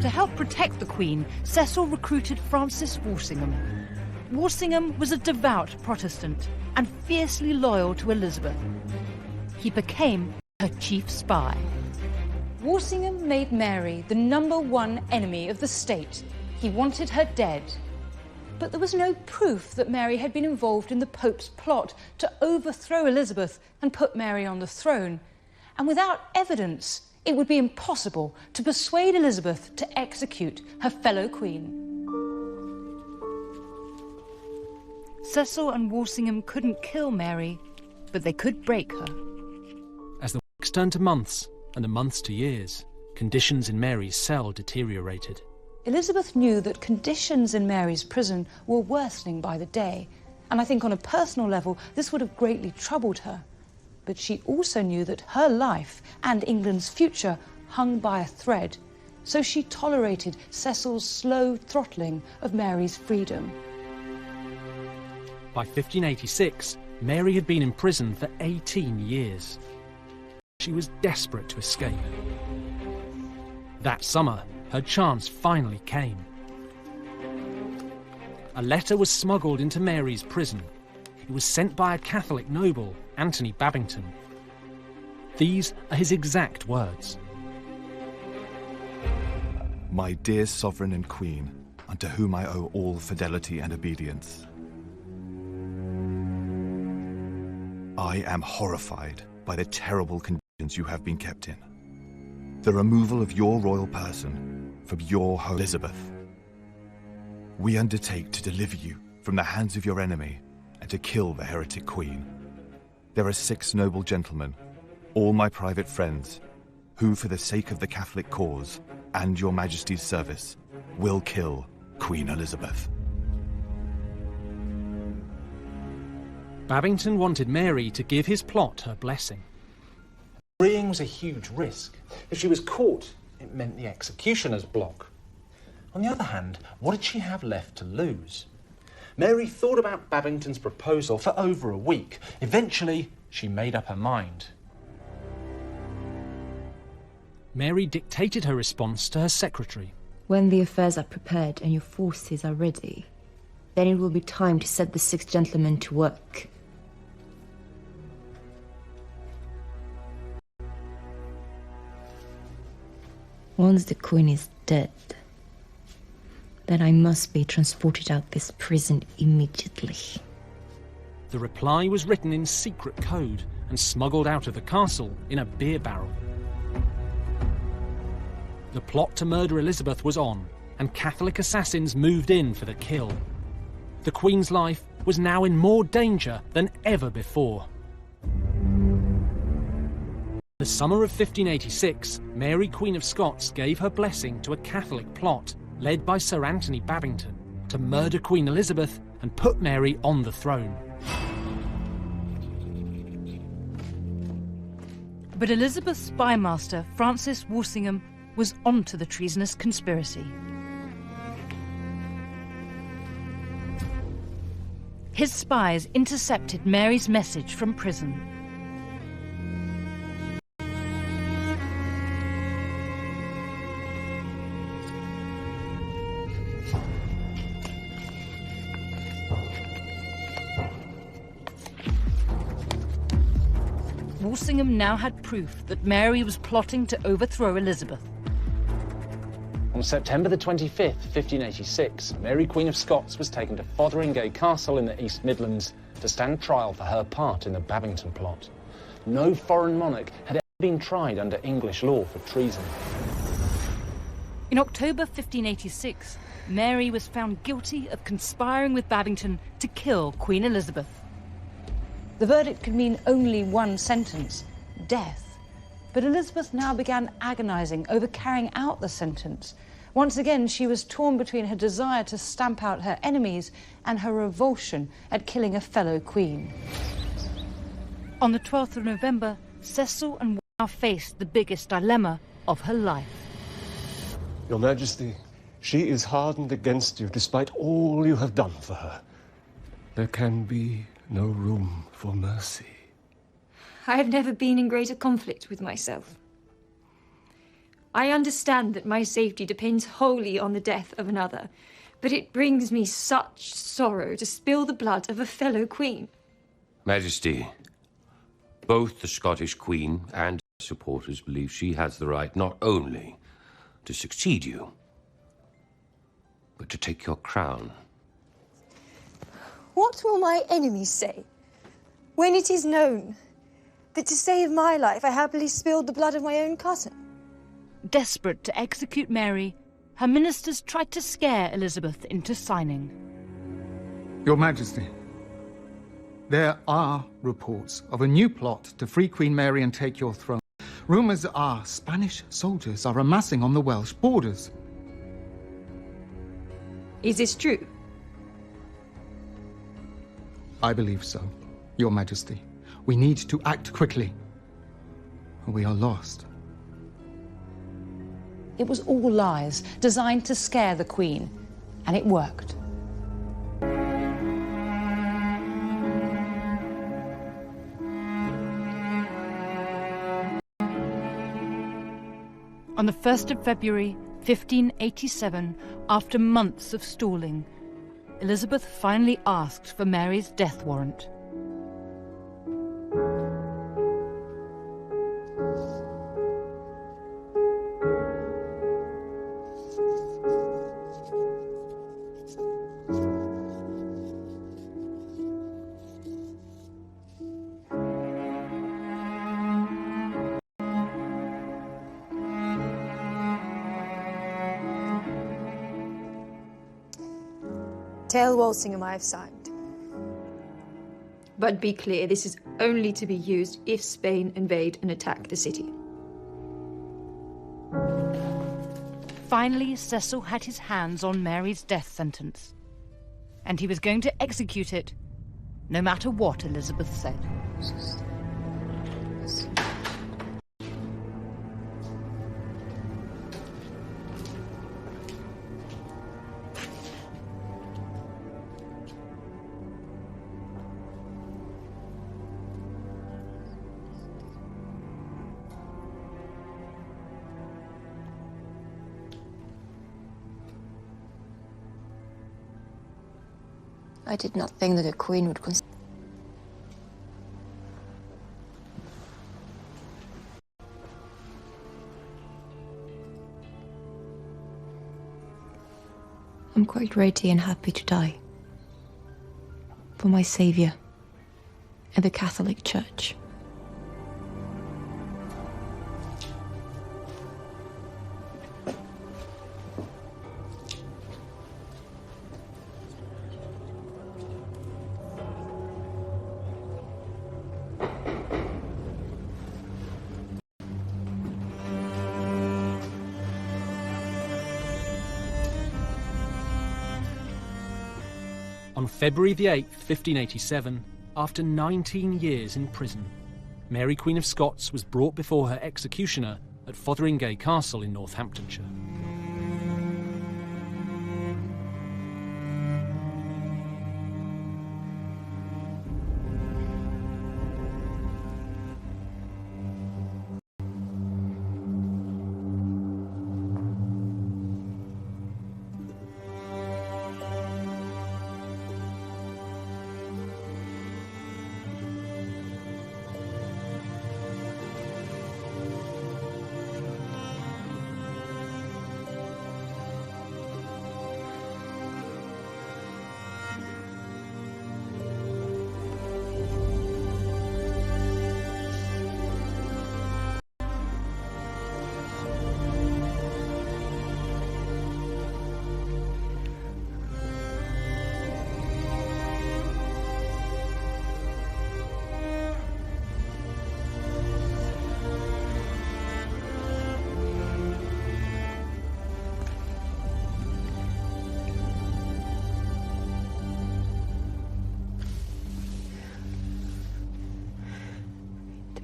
To help protect the Queen, Cecil recruited Francis Walsingham. Walsingham was a devout Protestant and fiercely loyal to Elizabeth. He became her chief spy. Walsingham made Mary the #1 enemy of the state. He wanted her dead. But there was no proof that Mary had been involved in the Pope's plot to overthrow Elizabeth and put Mary on the throne. And without evidence, it would be impossible to persuade Elizabeth to execute her fellow queen. Cecil and Walsingham couldn't kill Mary, but they could break her. As the weeks turned to months and the months to years, conditions in Mary's cell deteriorated. Elizabeth knew that conditions in Mary's prison were worsening by the day, and I think on a personal level this would have greatly troubled her. But she also knew that her life and England's future hung by a thread, so she tolerated Cecil's slow throttling of Mary's freedom. By 1586, Mary had been in prison for 18 years. She was desperate to escape. That summer, her chance finally came. A letter was smuggled into Mary's prison. It was sent by a Catholic noble, Anthony Babington. These are his exact words. My dear sovereign and queen, unto whom I owe all fidelity and obedience. I am horrified by the terrible conditions you have been kept in. The removal of your royal person from your home, Elizabeth. We undertake to deliver you from the hands of your enemy and to kill the heretic queen. There are 6 noble gentlemen, all my private friends, who for the sake of the Catholic cause and your Majesty's service will kill Queen Elizabeth. Babington wanted Mary to give his plot her blessing. Freeing was a huge risk. If she was caught, it meant the executioner's block. On the other hand, what did she have left to lose? Mary thought about Babington's proposal for over a week. Eventually, she made up her mind. Mary dictated her response to her secretary. When the affairs are prepared and your forces are ready, then it will be time to set the 6 gentlemen to work. Once the Queen is dead, then I must be transported out this prison immediately. The reply was written in secret code and smuggled out of the castle in a beer barrel. The plot to murder Elizabeth was on, and Catholic assassins moved in for the kill. The Queen's life was now in more danger than ever before. The summer of 1586, Mary, Queen of Scots, gave her blessing to a Catholic plot led by Sir Anthony Babington to murder Queen Elizabeth and put Mary on the throne. But Elizabeth's spymaster, Francis Walsingham, was onto the treasonous conspiracy. His spies intercepted Mary's message from prison. Walsingham now had proof that Mary was plotting to overthrow Elizabeth. On September the 25th, 1586, Mary, Queen of Scots, was taken to Fotheringay Castle in the East Midlands to stand trial for her part in the Babington plot. No foreign monarch had ever been tried under English law for treason. In October 1586, Mary was found guilty of conspiring with Babington to kill Queen Elizabeth. The verdict could mean only one sentence, death. But Elizabeth now began agonising over carrying out the sentence. Once again, she was torn between her desire to stamp out her enemies and her revulsion at killing a fellow queen. On the 12th of November, Cecil and now faced the biggest dilemma of her life. Your Majesty, she is hardened against you despite all you have done for her. There can be no room for mercy. I have never been in greater conflict with myself. I understand that my safety depends wholly on the death of another, but it brings me such sorrow to spill the blood of a fellow queen. Majesty, both the Scottish Queen and her supporters believe she has the right not only to succeed you, but to take your crown. What will my enemies say when it is known that to save my life I happily spilled the blood of my own cousin? Desperate to execute Mary, her ministers tried to scare Elizabeth into signing. Your Majesty, there are reports of a new plot to free Queen Mary and take your throne. Rumours are Spanish soldiers are amassing on the Welsh borders. Is this true? I believe so, Your Majesty. We need to act quickly, or we are lost. It was all lies, designed to scare the Queen, and it worked. On the 1st of February, 1587, after months of stalling, Elizabeth finally asked for Mary's death warrant. Tell Walsingham I have signed. But be clear, this is only to be used if Spain invade and attack the city. Finally, Cecil had his hands on Mary's death sentence, and he was going to execute it, no matter what Elizabeth said. I did not think that a queen would consider. I'm quite ready and happy to die. For my saviour and the Catholic Church. On February the 8th, 1587, after 19 years in prison, Mary Queen of Scots was brought before her executioner at Fotheringay Castle in Northamptonshire.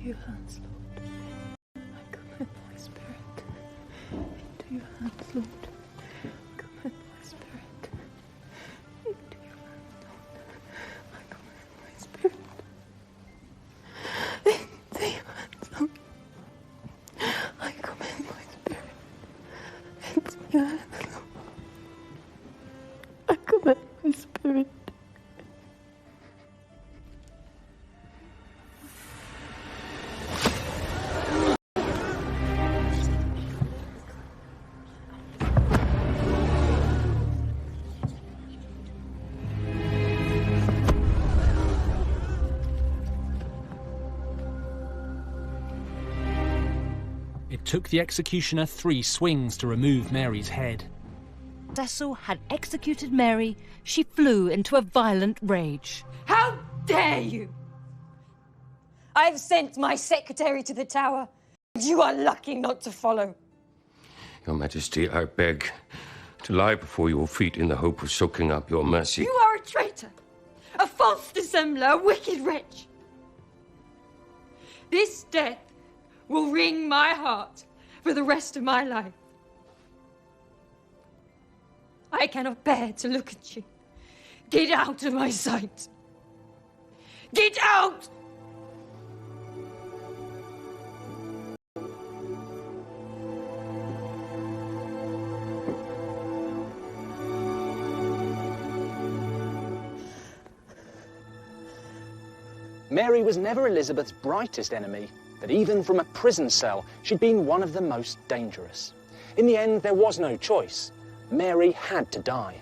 Into your hands, Lord. I commit my spirit. Into your hands, Lord. Commit my spirit. Into your hands, Lord. I commit my spirit. Into your hands, Lord. I commit my spirit. It took the executioner 3 swings to remove Mary's head. Cecil had executed Mary, she flew into a violent rage. How dare you! I have sent my secretary to the tower, and you are lucky not to follow. Your Majesty, I beg to lie before your feet in the hope of soaking up your mercy. You are a traitor, a false dissembler, a wicked wretch. This death will wring my heart for the rest of my life. I cannot bear to look at you. Get out of my sight. Get out! Mary was never Elizabeth's brightest enemy, but even from a prison cell, she'd been one of the most dangerous. In the end, there was no choice. Mary had to die.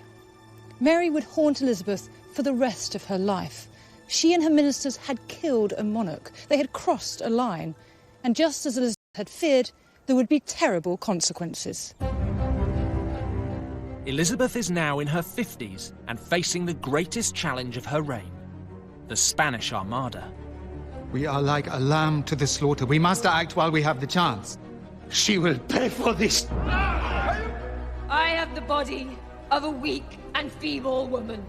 Mary would haunt Elizabeth for the rest of her life. She and her ministers had killed a monarch. They had crossed a line. And just as Elizabeth had feared, there would be terrible consequences. Elizabeth is now in her 50s and facing the greatest challenge of her reign, the Spanish Armada. We are like a lamb to the slaughter. We must act while we have the chance. She will pay for this. I have the body of a weak and feeble woman,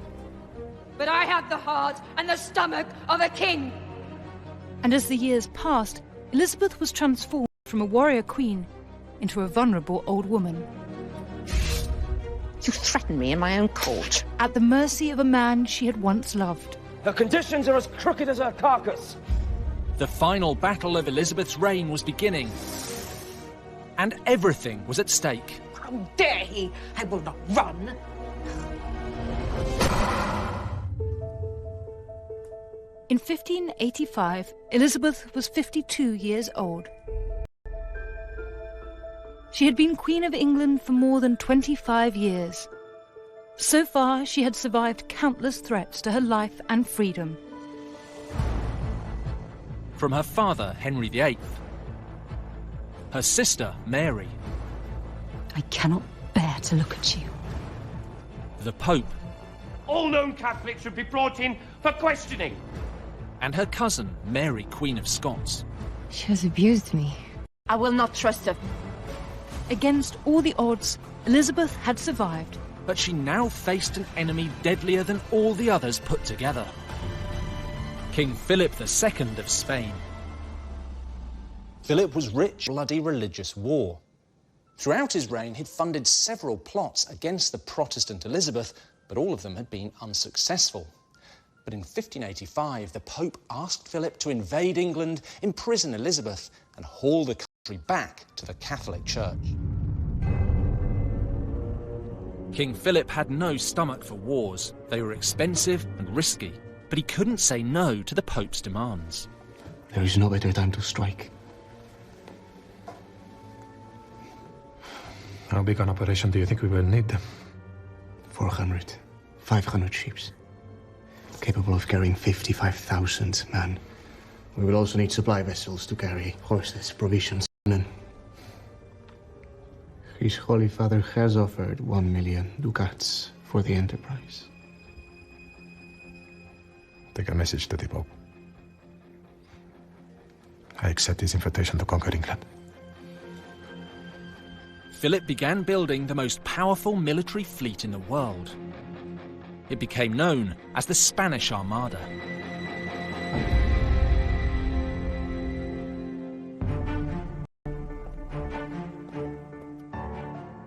but I have the heart and the stomach of a king. And as the years passed, Elizabeth was transformed from a warrior queen into a vulnerable old woman. You threaten me in my own court. At the mercy of a man she had once loved. Her conditions are as crooked as her carcass. The final battle of Elizabeth's reign was beginning, and everything was at stake. How dare he! I will not run! In 1585, Elizabeth was 52 years old. She had been Queen of England for more than 25 years. So far, she had survived countless threats to her life and freedom. From her father, Henry VIII, her sister, Mary. I cannot bear to look at you. The Pope. All known Catholics should be brought in for questioning. And her cousin, Mary, Queen of Scots. She has abused me. I will not trust her. Against all the odds, Elizabeth had survived. But she now faced an enemy deadlier than all the others put together. King Philip II of Spain. Philip was rich, bloody religious war. Throughout his reign, he'd funded several plots against the Protestant Elizabeth, but all of them had been unsuccessful. But in 1585, the Pope asked Philip to invade England, imprison Elizabeth, and haul the country back to the Catholic Church. King Philip had no stomach for wars. They were expensive and risky, but he couldn't say no to the Pope's demands. There is no better time to strike. How big an operation do you think we will need? 400, 500 ships, capable of carrying 55,000 men. We will also need supply vessels to carry horses, provisions, and His Holy Father has offered 1 million ducats for the enterprise. Take a message to the Pope. I accept his invitation to conquer England. Philip began building the most powerful military fleet in the world. It became known as the Spanish Armada.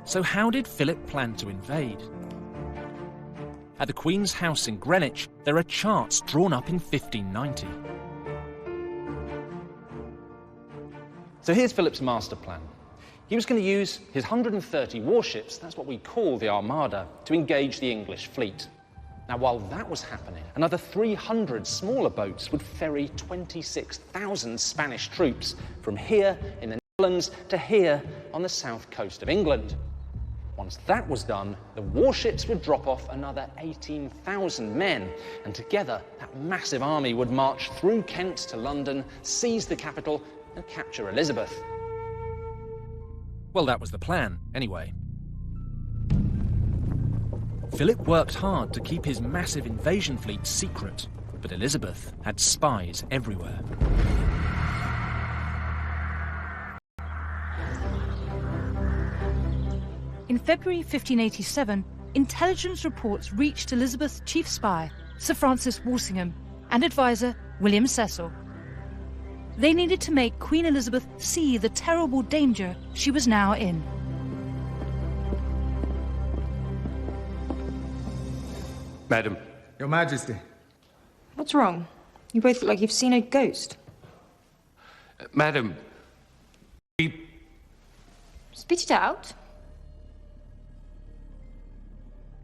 So how did Philip plan to invade? At the Queen's house in Greenwich, there are charts drawn up in 1590. So here's Philip's master plan. He was going to use his 130 warships, that's what we call the Armada, to engage the English fleet. Now, while that was happening, another 300 smaller boats would ferry 26,000 Spanish troops from here in the Netherlands to here on the south coast of England. Once that was done, the warships would drop off another 18,000 men, and together that massive army would march through Kent to London, seize the capital, and capture Elizabeth. Well, that was the plan, anyway. Philip worked hard to keep his massive invasion fleet secret, but Elizabeth had spies everywhere. In February 1587, intelligence reports reached Elizabeth's chief spy, Sir Francis Walsingham, and advisor William Cecil. They needed to make Queen Elizabeth see the terrible danger she was now in. Madam. Your Majesty. What's wrong? You both look like you've seen a ghost. Madam. Spit it out.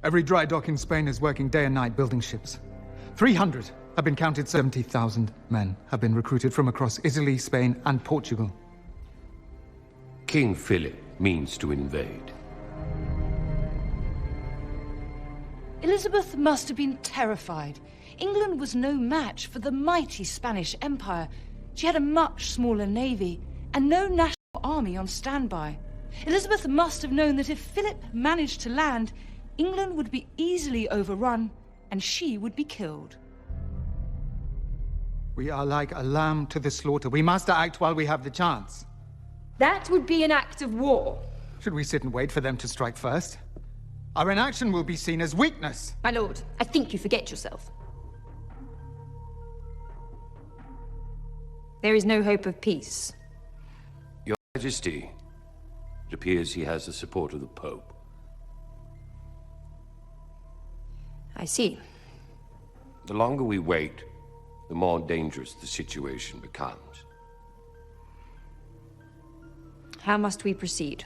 Every dry dock in Spain is working day and night building ships. 300 have been counted. 70,000 men have been recruited from across Italy, Spain, and Portugal. King Philip means to invade. Elizabeth must have been terrified. England was no match for the mighty Spanish Empire. She had a much smaller navy and no national army on standby. Elizabeth must have known that if Philip managed to land, England would be easily overrun and she would be killed. We are like a lamb to the slaughter. We must act while we have the chance. That would be an act of war. Should we sit and wait for them to strike first? Our inaction will be seen as weakness. My lord, I think you forget yourself. There is no hope of peace. Your Majesty, it appears he has the support of the Pope. I see. The longer we wait, the more dangerous the situation becomes. How must we proceed?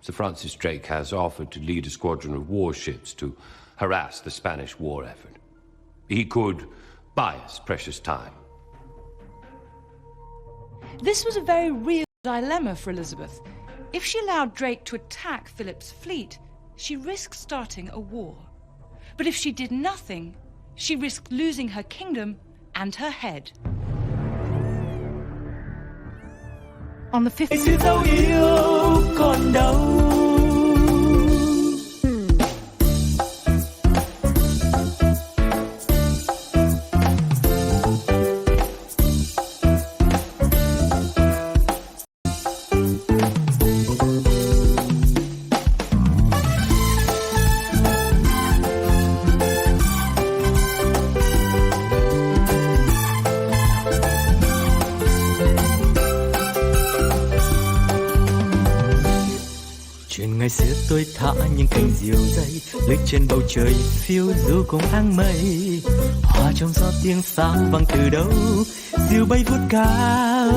Sir Francis Drake has offered to lead a squadron of warships to harass the Spanish war effort. He could buy us precious time. This was a very real dilemma for Elizabeth. If she allowed Drake to attack Philip's fleet, she risked starting a war. But if she did nothing, she risked losing her kingdom and her head. On the 15th... Ngày xưa tôi thả những cành diều dây lướt trên bầu trời phiêu du cùng áng mây, hòa trong gió tiếng sáo vang từ đâu diều bay vút cao,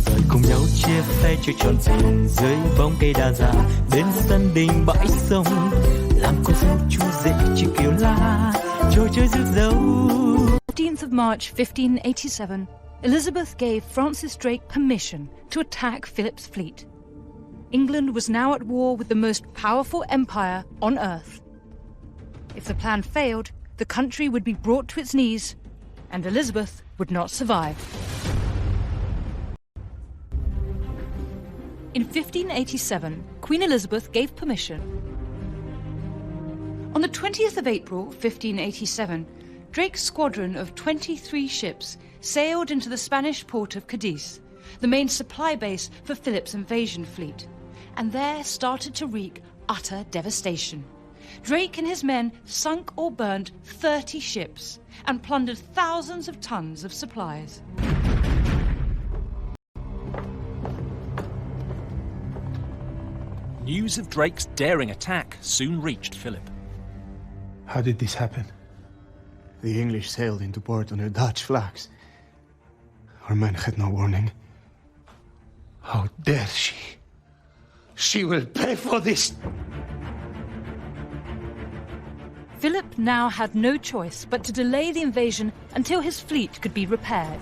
rồi cùng nhau chia phe chơi tròn thuyền dưới bóng cây đa già bên sân đình bãi sông, làm cô dâu chú rể chỉ kiều la trò chơi rước dâu. 15th of March 1587, Elizabeth gave Francis Drake permission to attack Philip's fleet. England was now at war with the most powerful empire on earth. If the plan failed, the country would be brought to its knees, and Elizabeth would not survive. In 1587, Queen Elizabeth gave permission. On the 20th of April, 1587, Drake's squadron of 23 ships sailed into the Spanish port of Cadiz, the main supply base for Philip's invasion fleet, and there started to wreak utter devastation. Drake and his men sunk or burnt 30 ships and plundered thousands of tons of supplies. News of Drake's daring attack soon reached Philip. How did this happen? The English sailed into port under Dutch flags. Our men had no warning. How dare she? She will pay for this! Philip now had no choice but to delay the invasion until his fleet could be repaired.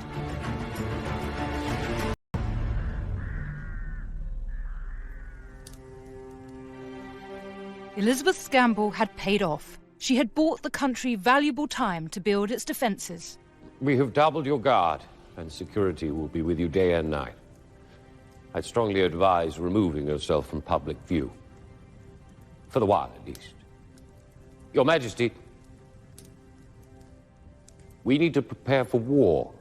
Elizabeth's gamble had paid off. She had bought the country valuable time to build its defences. We have doubled your guard, and security will be with you day and night. I'd strongly advise removing yourself from public view. For the while, at least. Your Majesty, we need to prepare for war.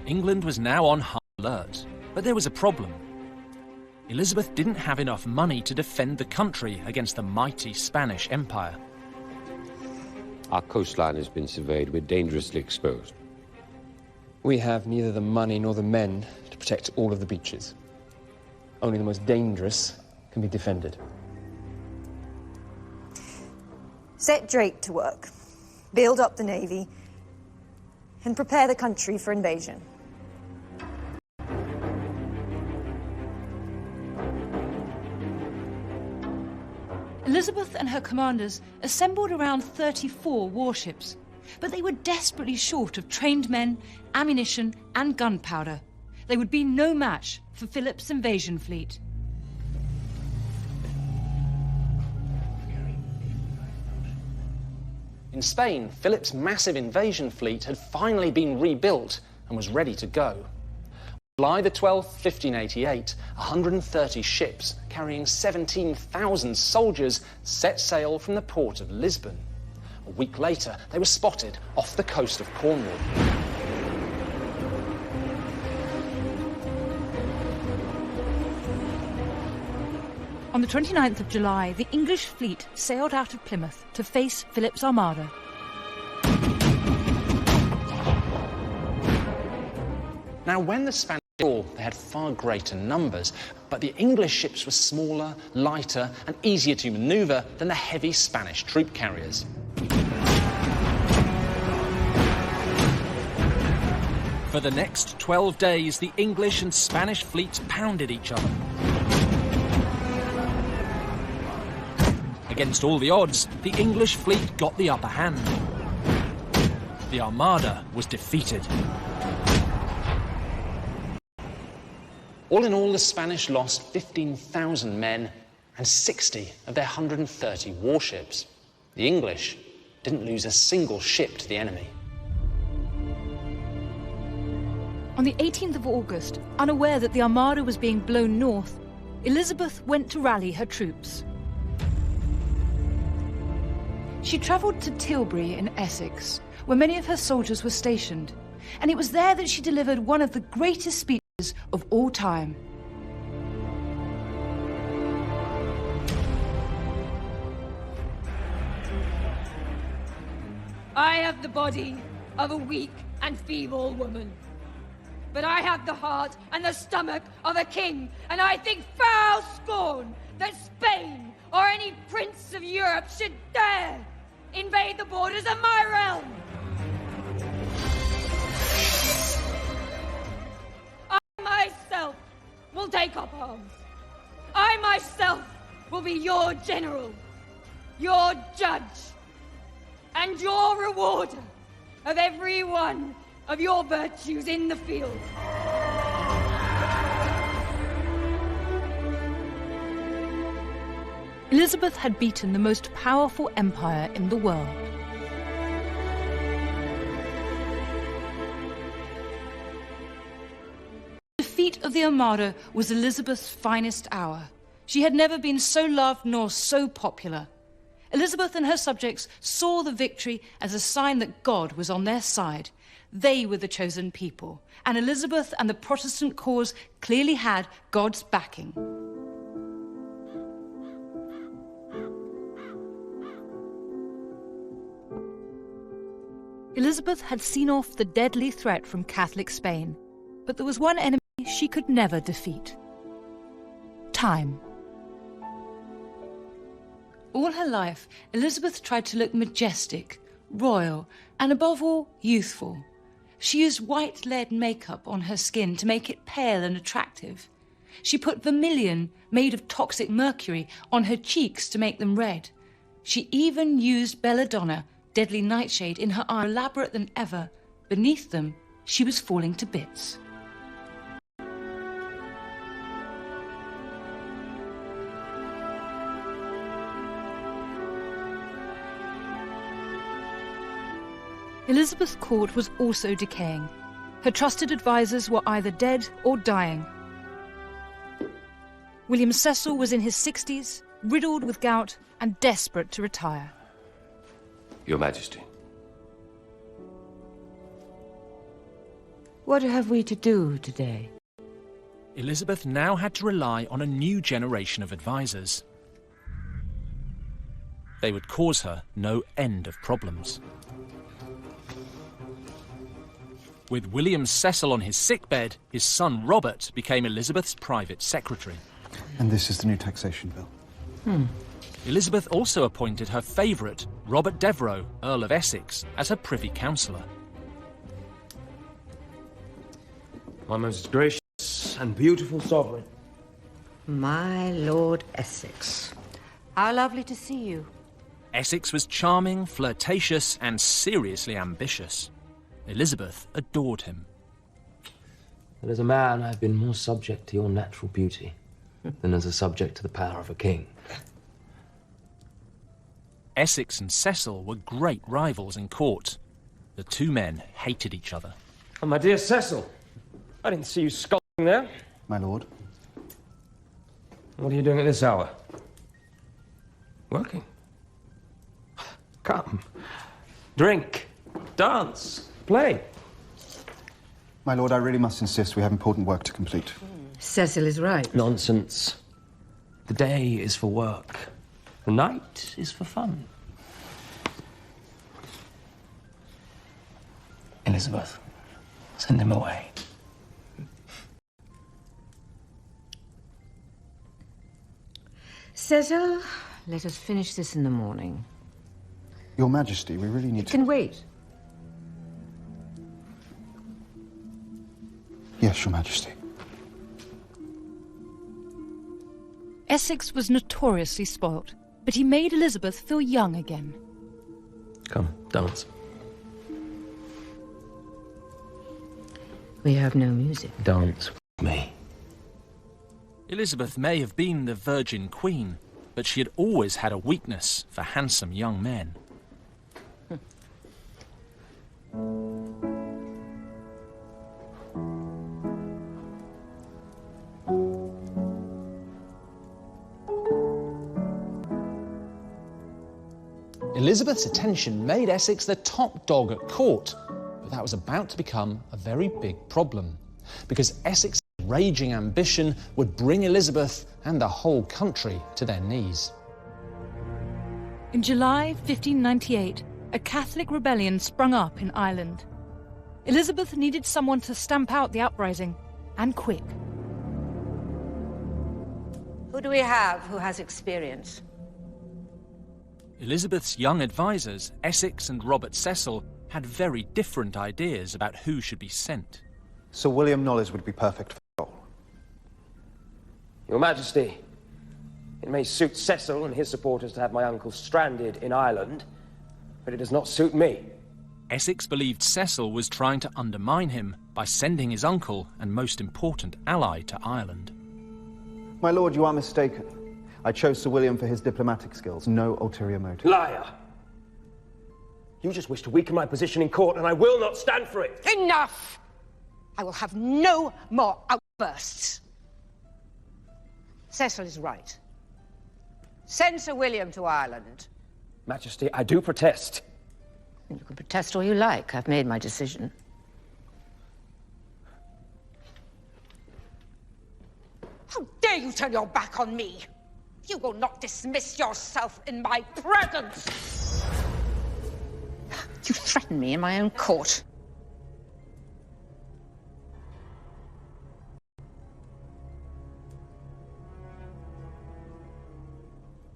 England was now on high alert, but there was a problem. Elizabeth didn't have enough money to defend the country against the mighty Spanish Empire. Our coastline has been surveyed. We're dangerously exposed. We have neither the money nor the men to protect all of the beaches. Only the most dangerous can be defended. Set Drake to work, build up the navy, and prepare the country for invasion. Elizabeth and her commanders assembled around 34 warships, but they were desperately short of trained men, ammunition, and gunpowder. They would be no match for Philip's invasion fleet. In Spain, Philip's massive invasion fleet had finally been rebuilt and was ready to go. July the 12th, 1588, 130 ships carrying 17,000 soldiers set sail from the port of Lisbon. A week later, they were spotted off the coast of Cornwall. On the 29th of July, the English fleet sailed out of Plymouth to face Philip's armada. Now, when the Spanish they had far greater numbers, but the English ships were smaller, lighter, and easier to maneuver than the heavy Spanish troop carriers. For the next 12 days, the English and Spanish fleets pounded each other. Against all the odds, the English fleet got the upper hand. The Armada was defeated. All in all, the Spanish lost 15,000 men and 60 of their 130 warships. The English didn't lose a single ship to the enemy. On the 18th of August, unaware that the Armada was being blown north, Elizabeth went to rally her troops. She travelled to Tilbury in Essex, where many of her soldiers were stationed, and it was there that she delivered one of the greatest speeches of all time. I have the body of a weak and feeble woman, but I have the heart and the stomach of a king, and I think foul scorn that Spain or any prince of Europe should dare invade the borders of my realm. Myself will take up arms. I myself will be your general, your judge, and your rewarder of every one of your virtues in the field. Elizabeth had beaten the most powerful empire in the world. The defeat of the Armada was Elizabeth's finest hour. She had never been so loved nor so popular. Elizabeth and her subjects saw the victory as a sign that God was on their side. They were the chosen people, and Elizabeth and the Protestant cause clearly had God's backing. Elizabeth had seen off the deadly threat from Catholic Spain, but there was one enemy she could never defeat: time. All her life, Elizabeth tried to look majestic, royal, and above all, youthful. She used white lead makeup on her skin to make it pale and attractive. She put vermilion, made of toxic mercury, on her cheeks to make them red. She even used belladonna, deadly nightshade, in her eye, more elaborate than ever. Beneath them, she was falling to bits. Elizabeth's court was also decaying. Her trusted advisors were either dead or dying. William Cecil was in his 60s, riddled with gout and desperate to retire. Your Majesty. What have we to do today? Elizabeth now had to rely on a new generation of advisors. They would cause her no end of problems. With William Cecil on his sickbed, his son Robert became Elizabeth's private secretary. And this is the new taxation bill. Elizabeth also appointed her favourite, Robert Devereux, Earl of Essex, as her privy councillor. My most gracious and beautiful sovereign. My Lord Essex. How lovely to see you. Essex was charming, flirtatious, and seriously ambitious. Elizabeth adored him. And as a man, I have been more subject to your natural beauty than as a subject to the power of a king. Essex and Cecil were great rivals in court. The two men hated each other. Oh, my dear Cecil, I didn't see you skulking there. My lord. What are you doing at this hour? Working. Come. Drink. Dance. Play. My lord, I really must insist we have important work to complete. Cecil is right. Nonsense. The day is for work. The night is for fun. Elizabeth, send him away. Cecil, let us finish this in the morning. Your Majesty, we really need It can wait. Yes, Your Majesty. Essex was notoriously spoilt, but he made Elizabeth feel young again. Come, dance. We have no music. Dance with me. Elizabeth may have been the Virgin Queen, but she had always had a weakness for handsome young men. Elizabeth's attention made Essex the top dog at court, but that was about to become a very big problem, because Essex's raging ambition would bring Elizabeth and the whole country to their knees. In July 1598, a Catholic rebellion sprung up in Ireland. Elizabeth needed someone to stamp out the uprising, and quick. Who do we have who has experience? Elizabeth's young advisors, Essex and Robert Cecil, had very different ideas about who should be sent. Sir William Knollys would be perfect for the role. Your Majesty, it may suit Cecil and his supporters to have my uncle stranded in Ireland, but it does not suit me. Essex believed Cecil was trying to undermine him by sending his uncle and most important ally to Ireland. My lord, you are mistaken. I chose Sir William for his diplomatic skills, no ulterior motive. Liar! You just wish to weaken my position in court, and I will not stand for it! Enough! I will have no more outbursts. Cecil is right. Send Sir William to Ireland. Majesty, I do protest. You can protest all you like. I've made my decision. How dare you turn your back on me? You will not dismiss yourself in my presence. You threaten me in my own court.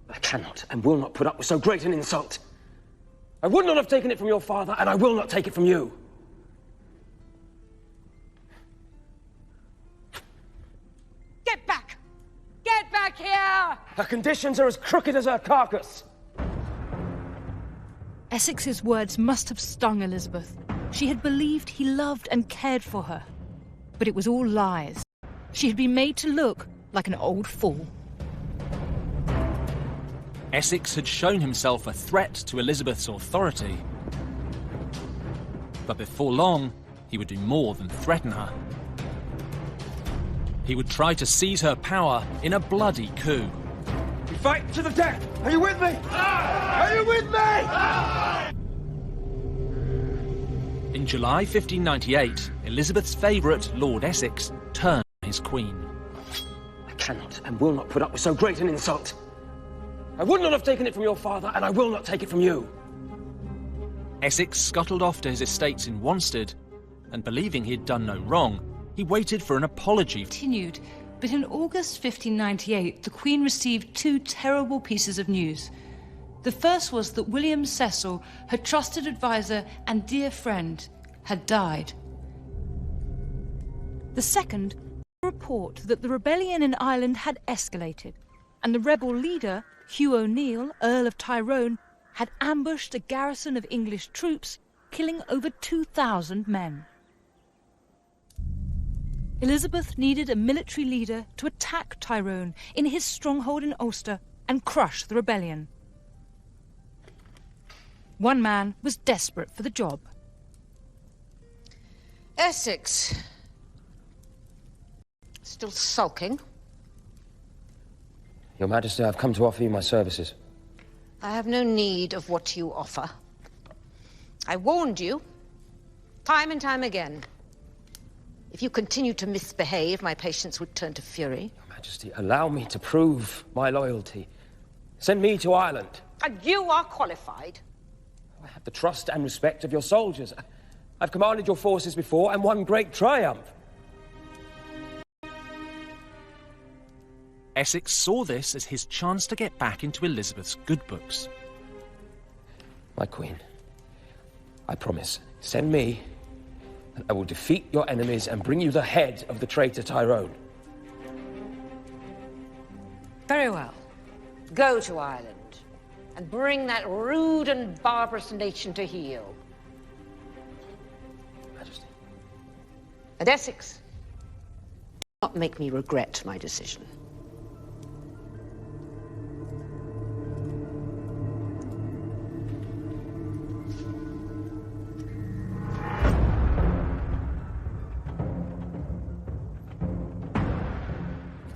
I cannot and will not put up with so great an insult. I would not have taken it from your father, and I will not take it from you. Get back! Get back here! Her conditions are as crooked as her carcass. Essex's words must have stung Elizabeth. She had believed he loved and cared for her. But it was all lies. She had been made to look like an old fool. Essex had shown himself a threat to Elizabeth's authority. But before long, he would do more than threaten her. He would try to seize her power in a bloody coup. We fight to the death! Are you with me? Are you with me? In July 1598, Elizabeth's favourite, Lord Essex, turned on his queen. I cannot and will not put up with so great an insult. I would not have taken it from your father, and I will not take it from you. Essex scuttled off to his estates in Wanstead, and believing he had done no wrong, he waited for an apology. Continued, but in August 1598, the Queen received two terrible pieces of news. The first was that William Cecil, her trusted advisor and dear friend, had died. The second, a report that the rebellion in Ireland had escalated, and the rebel leader, Hugh O'Neill, Earl of Tyrone, had ambushed a garrison of English troops, killing over 2,000 men. Elizabeth needed a military leader to attack Tyrone in his stronghold in Ulster and crush the rebellion. One man was desperate for the job. Essex. Still sulking? Your Majesty, I've come to offer you my services. I have no need of what you offer. I warned you, time and time again. If you continue to misbehave, my patience would turn to fury. Your Majesty, allow me to prove my loyalty. Send me to Ireland. And you are qualified. I have the trust and respect of your soldiers. I've commanded your forces before and won great triumph. Essex saw this as his chance to get back into Elizabeth's good books. My queen, I promise, send me, and I will defeat your enemies and bring you the head of the traitor Tyrone. Very well. Go to Ireland and bring that rude and barbarous nation to heel. Majesty. And Essex, do not make me regret my decision.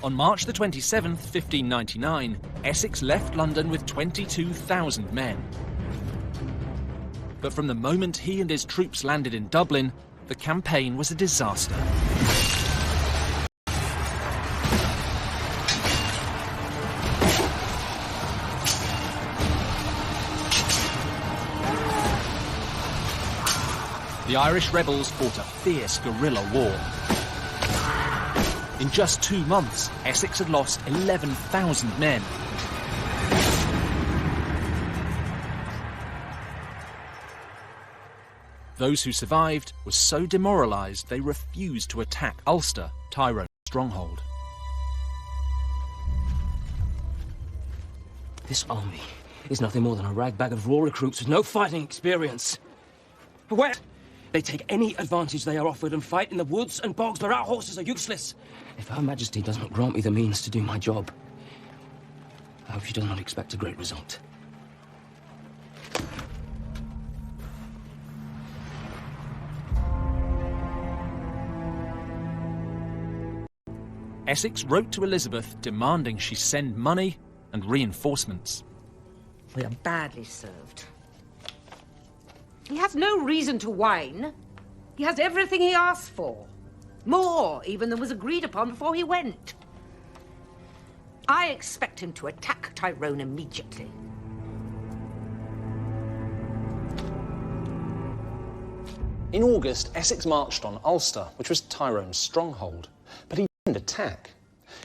On March the 27th, 1599, Essex left London with 22,000 men. But from the moment he and his troops landed in Dublin, the campaign was a disaster. The Irish rebels fought a fierce guerrilla war. In just 2 months, Essex had lost 11,000 men. Those who survived were so demoralised they refused to attack Ulster, Tyrone's stronghold. This army is nothing more than a rag bag of raw recruits with no fighting experience. Where? They take any advantage they are offered and fight in the woods and bogs where our horses are useless. If Her Majesty does not grant me the means to do my job, I hope she does not expect a great result. Essex wrote to Elizabeth demanding she send money and reinforcements. We are badly served. He has no reason to whine. He has everything he asked for. More, even, than was agreed upon before he went. I expect him to attack Tyrone immediately. In August, Essex marched on Ulster, which was Tyrone's stronghold. But he didn't attack.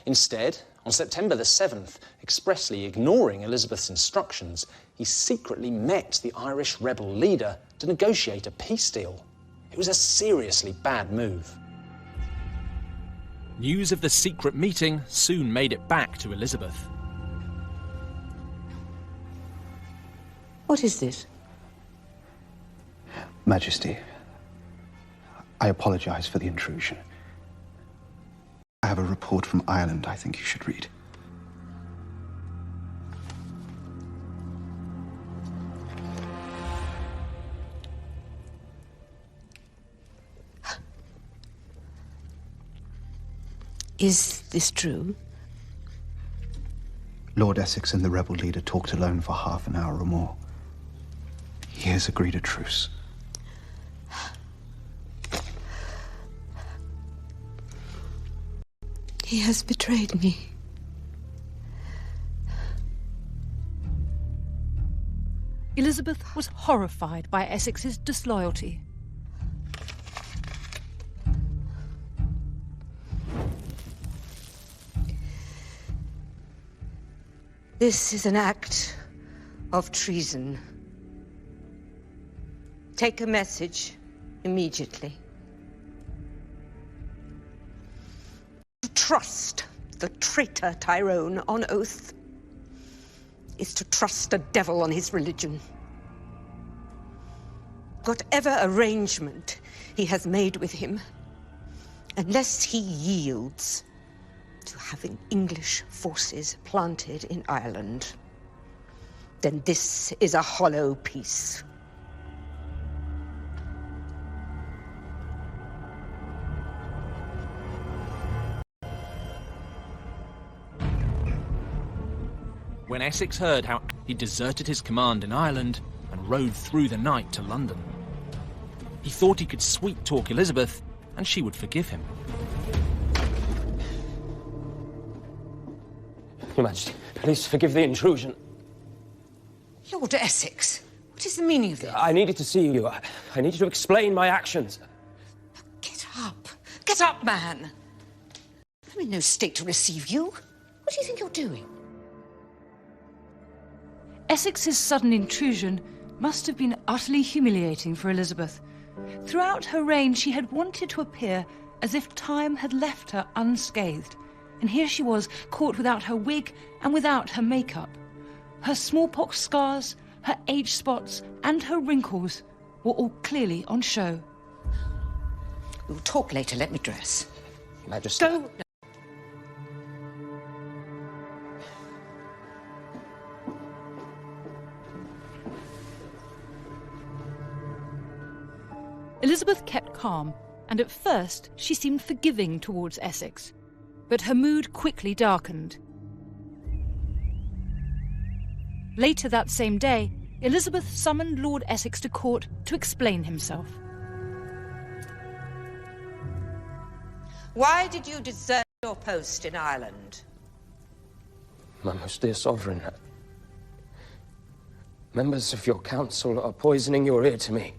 Instead, on September the 7th, expressly ignoring Elizabeth's instructions, he secretly met the Irish rebel leader to negotiate a peace deal. It was a seriously bad move. News of the secret meeting soon made it back to Elizabeth. What is this? Majesty, I apologize for the intrusion. I have a report from Ireland I think you should read. Is this true? Lord Essex and the rebel leader talked alone for half an hour or more. He has agreed a truce. He has betrayed me. Elizabeth was horrified by Essex's disloyalty. This is an act of treason. Take a message immediately. To trust the traitor Tyrone on oath is to trust a devil on his religion. Whatever arrangement he has made with him, unless he yields to having English forces planted in Ireland, then this is a hollow peace. When Essex heard how he deserted his command in Ireland and rode through the night to London, he thought he could sweet-talk Elizabeth and she would forgive him. Your Majesty, please forgive the intrusion. Lord Essex, what is the meaning of this? I needed to see you. I needed to explain my actions. Get up. Get up, man. I'm in no state to receive you. What do you think you're doing? Essex's sudden intrusion must have been utterly humiliating for Elizabeth. Throughout her reign, she had wanted to appear as if time had left her unscathed. And here she was, caught without her wig and without her makeup. Her smallpox scars, her age spots, and her wrinkles were all clearly on show. We'll talk later. Let me dress. Majesty. Go. Elizabeth kept calm, and at first she seemed forgiving towards Essex. But her mood quickly darkened. Later that same day, Elizabeth summoned Lord Essex to court to explain himself. Why did you desert your post in Ireland? My most dear sovereign, members of your council are poisoning your ear to me.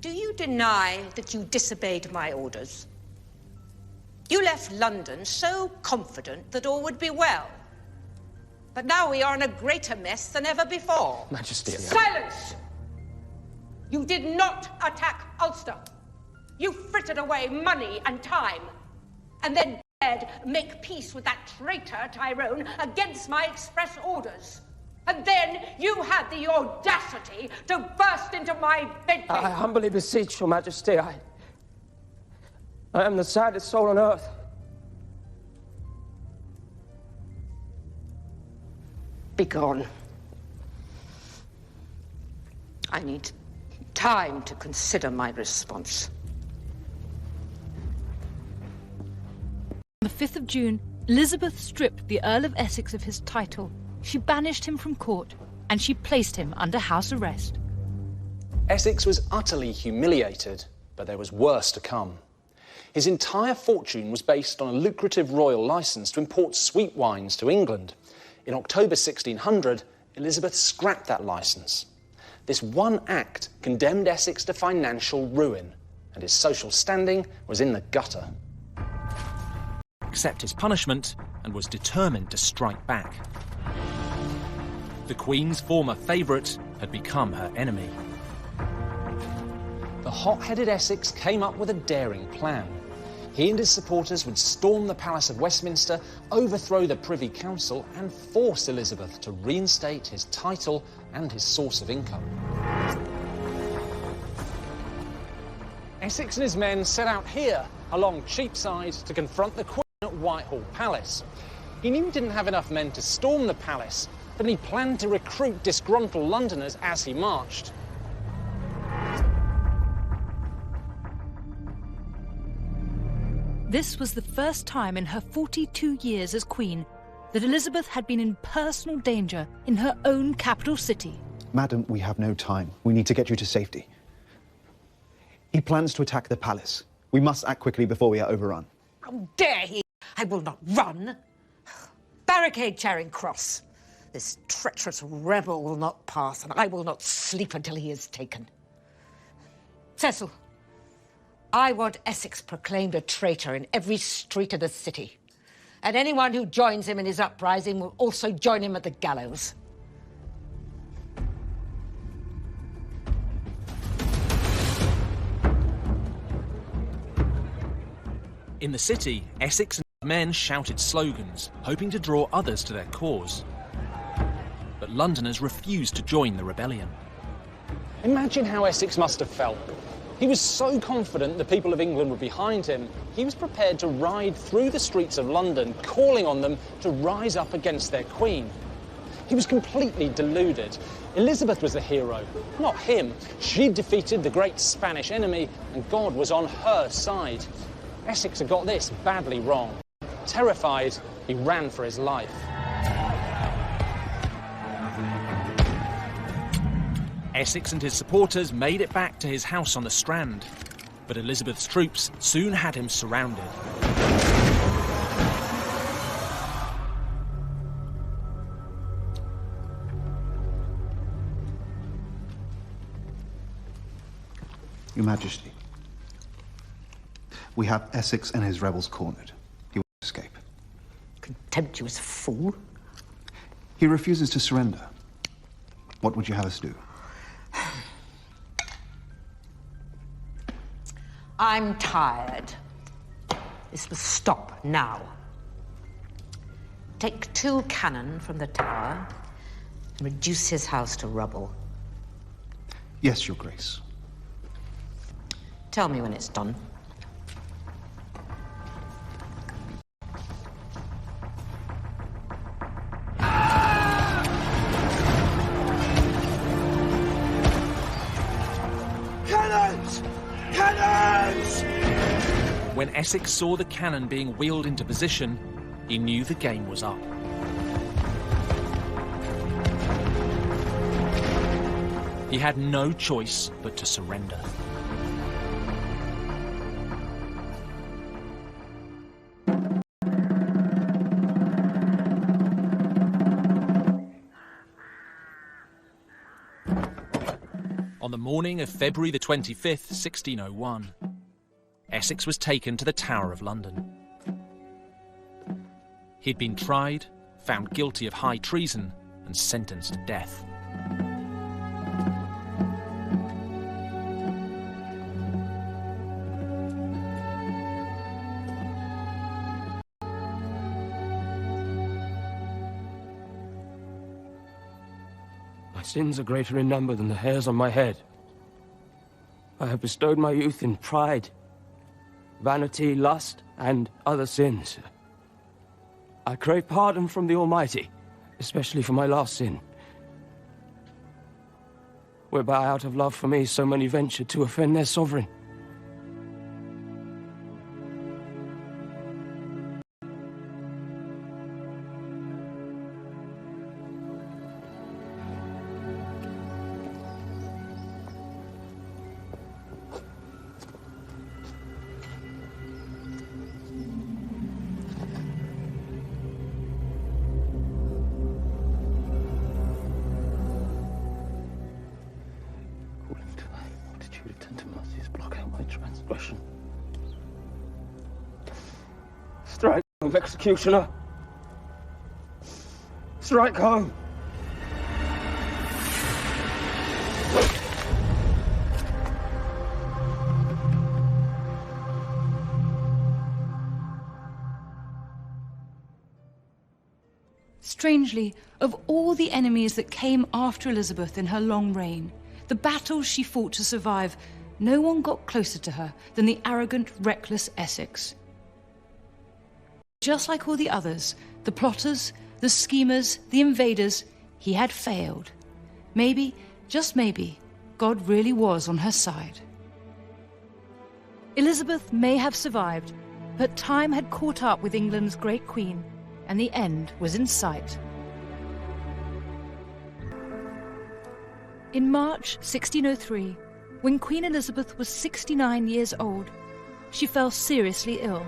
Do you deny that you disobeyed my orders? You left London so confident that all would be well. But now we are in a greater mess than ever before. Majesty, Silence! You did not attack Ulster. You frittered away money and time, and then dared make peace with that traitor Tyrone against my express orders. And then you had the audacity to burst into my bedchamber. I humbly beseech your Majesty, I am the saddest soul on earth. Begone. I need time to consider my response. On the 5th of June, Elizabeth stripped the Earl of Essex of his title. She banished him from court, and she placed him under house arrest. Essex was utterly humiliated, but there was worse to come. His entire fortune was based on a lucrative royal licence to import sweet wines to England. In October 1600, Elizabeth scrapped that licence. This one act condemned Essex to financial ruin, and his social standing was in the gutter. Accept his punishment and was determined to strike back. The Queen's former favourite had become her enemy. The hot-headed Essex came up with a daring plan. He and his supporters would storm the Palace of Westminster, overthrow the Privy Council, and force Elizabeth to reinstate his title and his source of income. Essex and his men set out here, along Cheapside, to confront the Queen at Whitehall Palace. He knew he didn't have enough men to storm the palace, but he planned to recruit disgruntled Londoners as he marched. This was the first time in her 42 years as Queen that Elizabeth had been in personal danger in her own capital city. Madam, we have no time. We need to get you to safety. He plans to attack the palace. We must act quickly before we are overrun. How dare he! I will not run. Barricade Charing Cross. This treacherous rebel will not pass, and I will not sleep until he is taken. Cecil, I want Essex proclaimed a traitor in every street of the city. And anyone who joins him in his uprising will also join him at the gallows. In the city, Essex and his men shouted slogans, hoping to draw others to their cause. But Londoners refused to join the rebellion. Imagine how Essex must have felt. He was so confident the people of England were behind him, he was prepared to ride through the streets of London, calling on them to rise up against their queen. He was completely deluded. Elizabeth was the hero, not him. She'd defeated the great Spanish enemy, and God was on her side. Essex had got this badly wrong. Terrified, he ran for his life. Essex and his supporters made it back to his house on the Strand, but Elizabeth's troops soon had him surrounded. Your Majesty, we have Essex and his rebels cornered. He will escape. Contemptuous fool. He refuses to surrender. What would you have us do? I'm tired. This must stop now. Take 2 cannon from the tower and reduce his house to rubble. Yes, Your Grace. Tell me when it's done. Cannons! Cannons! When Essex saw the cannon being wheeled into position, he knew the game was up. He had no choice but to surrender. On the morning of February the 25th, 1601, Essex was taken to the Tower of London. He'd been tried, found guilty of high treason, and sentenced to death. My sins are greater in number than the hairs on my head. I have bestowed my youth in pride, vanity, lust, and other sins. I crave pardon from the Almighty, especially for my last sin, whereby out of love for me so many ventured to offend their sovereign. Strike home, executioner! Strike home! Strangely, of all the enemies that came after Elizabeth in her long reign, the battles she fought to survive, no one got closer to her than the arrogant, reckless Essex. Just like all the others, the plotters, the schemers, the invaders, he had failed. Maybe, just maybe, God really was on her side. Elizabeth may have survived, But time had caught up with England's great queen, and the end was in sight. In March 1603, when Queen Elizabeth was 69 years old, she fell seriously ill.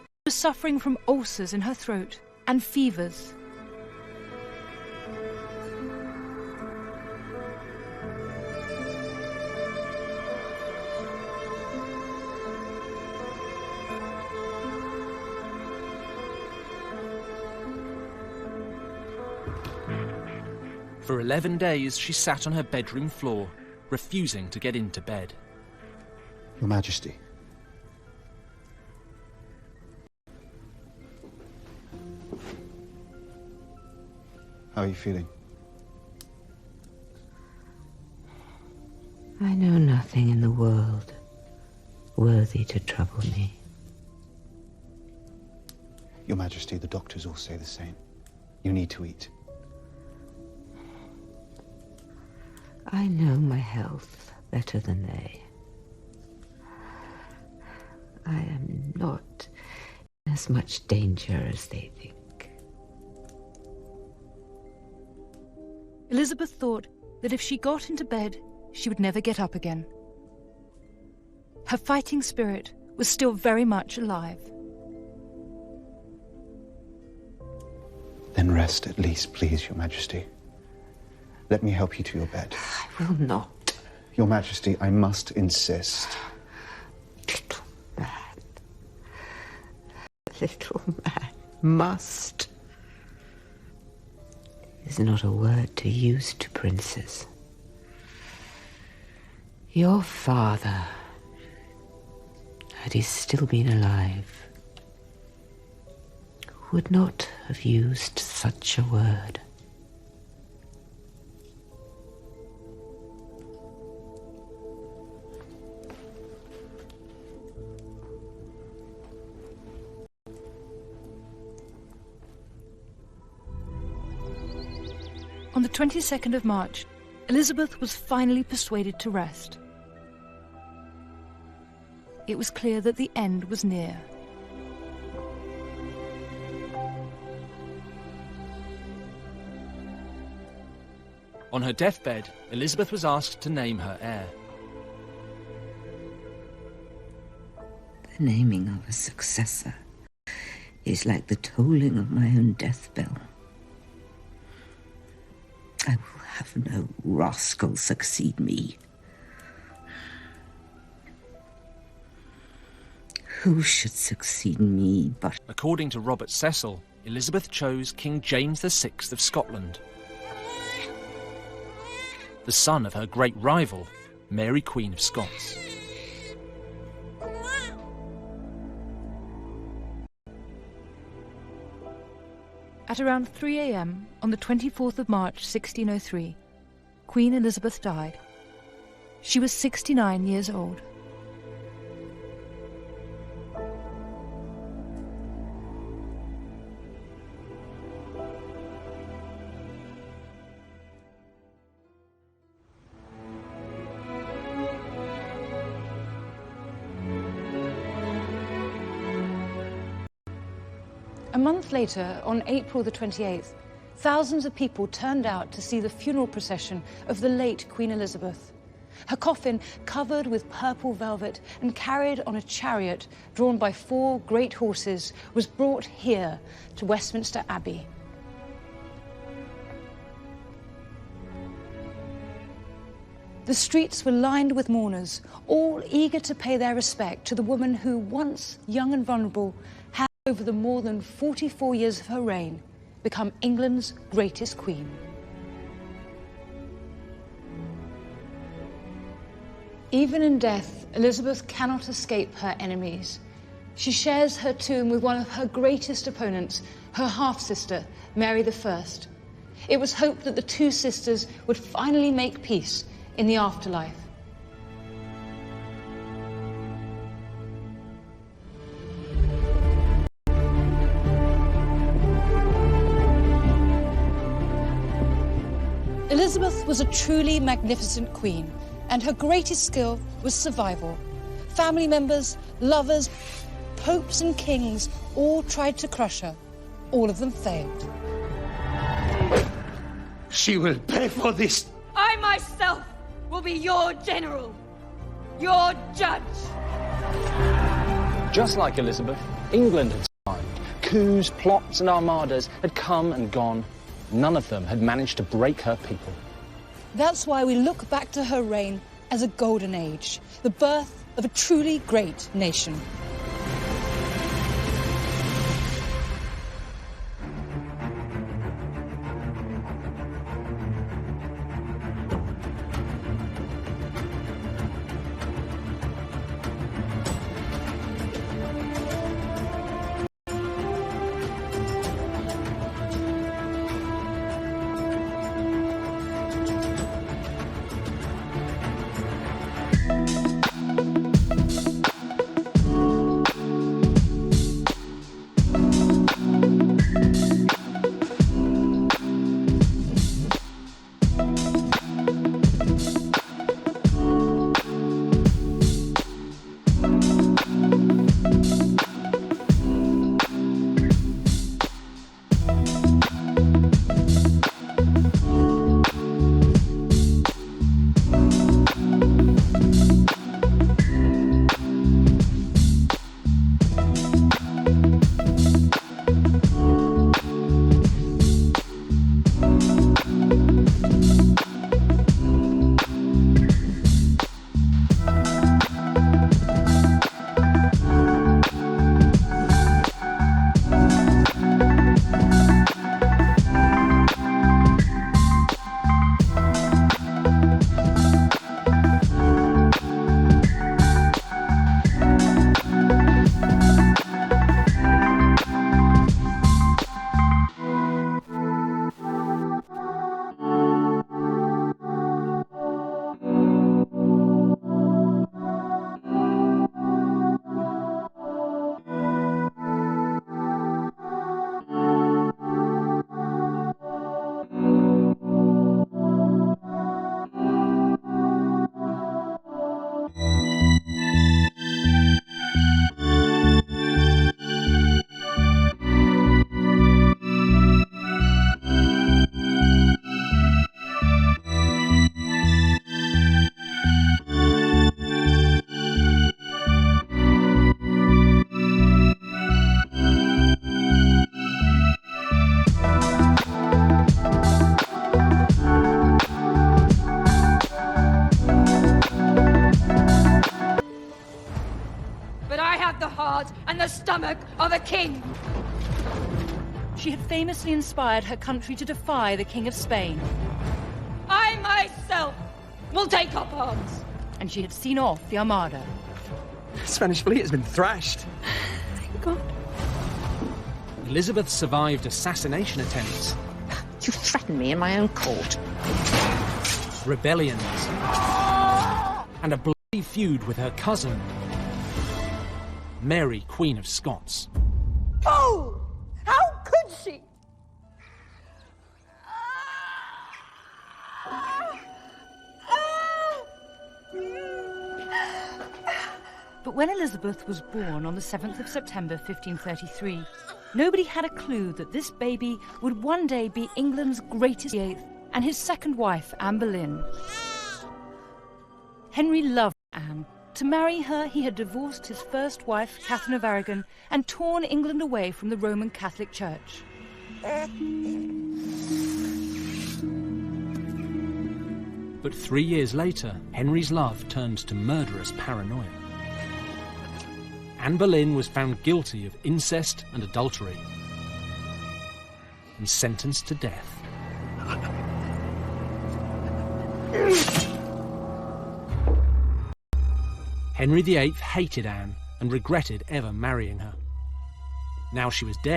She was suffering from ulcers in her throat and fevers. For 11 days, she sat on her bedroom floor, refusing to get into bed. Your Majesty. How are you feeling? I know nothing in the world worthy to trouble me. Your Majesty, the doctors all say the same. You need to eat. I know my health better than they. I am not in as much danger as they think. Elizabeth thought that if she got into bed, she would never get up again. Her fighting spirit was still very much alive. Then rest at least, please, Your Majesty. Let me help you to your bed. I will not. Your Majesty, I must insist. Little man must is not a word to use to princes. Your father, had he still been alive, would not have used such a word. On the 22nd of March, Elizabeth was finally persuaded to rest. It was clear that the end was near. On her deathbed, Elizabeth was asked to name her heir. The naming of a successor is like the tolling of my own death bell. I will have no rascal succeed me. Who should succeed me but... According to Robert Cecil, Elizabeth chose King James VI of Scotland, the son of her great rival, Mary Queen of Scots. At around 3 a.m. on the 24th of March 1603, Queen Elizabeth died. She was 69 years old. A month later, on April the 28th, thousands of people turned out to see the funeral procession of the late Queen Elizabeth. Her coffin, covered with purple velvet and carried on a chariot drawn by 4 great horses, was brought here to Westminster Abbey. The streets were lined with mourners, all eager to pay their respect to the woman who, once young and vulnerable, had, over the more than 44 years of her reign, become England's greatest queen. Even in death, Elizabeth cannot escape her enemies. She shares her tomb with one of her greatest opponents, her half-sister, Mary I. It was hoped that the two sisters would finally make peace in the afterlife. Elizabeth was a truly magnificent queen, and her greatest skill was survival. Family members, lovers, popes and kings all tried to crush her. All of them failed. She will pay for this. I myself will be your general, your judge. Just like Elizabeth, England had survived. Coups, plots and armadas had come and gone. None of them had managed to break her people. That's why we look back to her reign as a golden age, the birth of a truly great nation. And the stomach of a king. She had famously inspired her country to defy the King of Spain. I myself will take up arms. And she had seen off the Armada. The Spanish fleet has been thrashed. Thank God. Elizabeth survived assassination attempts. You threaten me in my own court. Rebellions. And a bloody feud with her cousin, Mary, Queen of Scots. Oh! How could she? But when Elizabeth was born on the 7th of September 1533, nobody had a clue that this baby would one day be England's greatest VIII and his second wife, Anne Boleyn. Henry loved Anne. To marry her, he had divorced his first wife, Catherine of Aragon, and torn England away from the Roman Catholic Church. But 3 years later, Henry's love turned to murderous paranoia. Anne Boleyn was found guilty of incest and adultery and sentenced to death. Henry VIII hated Anne and regretted ever marrying her. Now she was dead,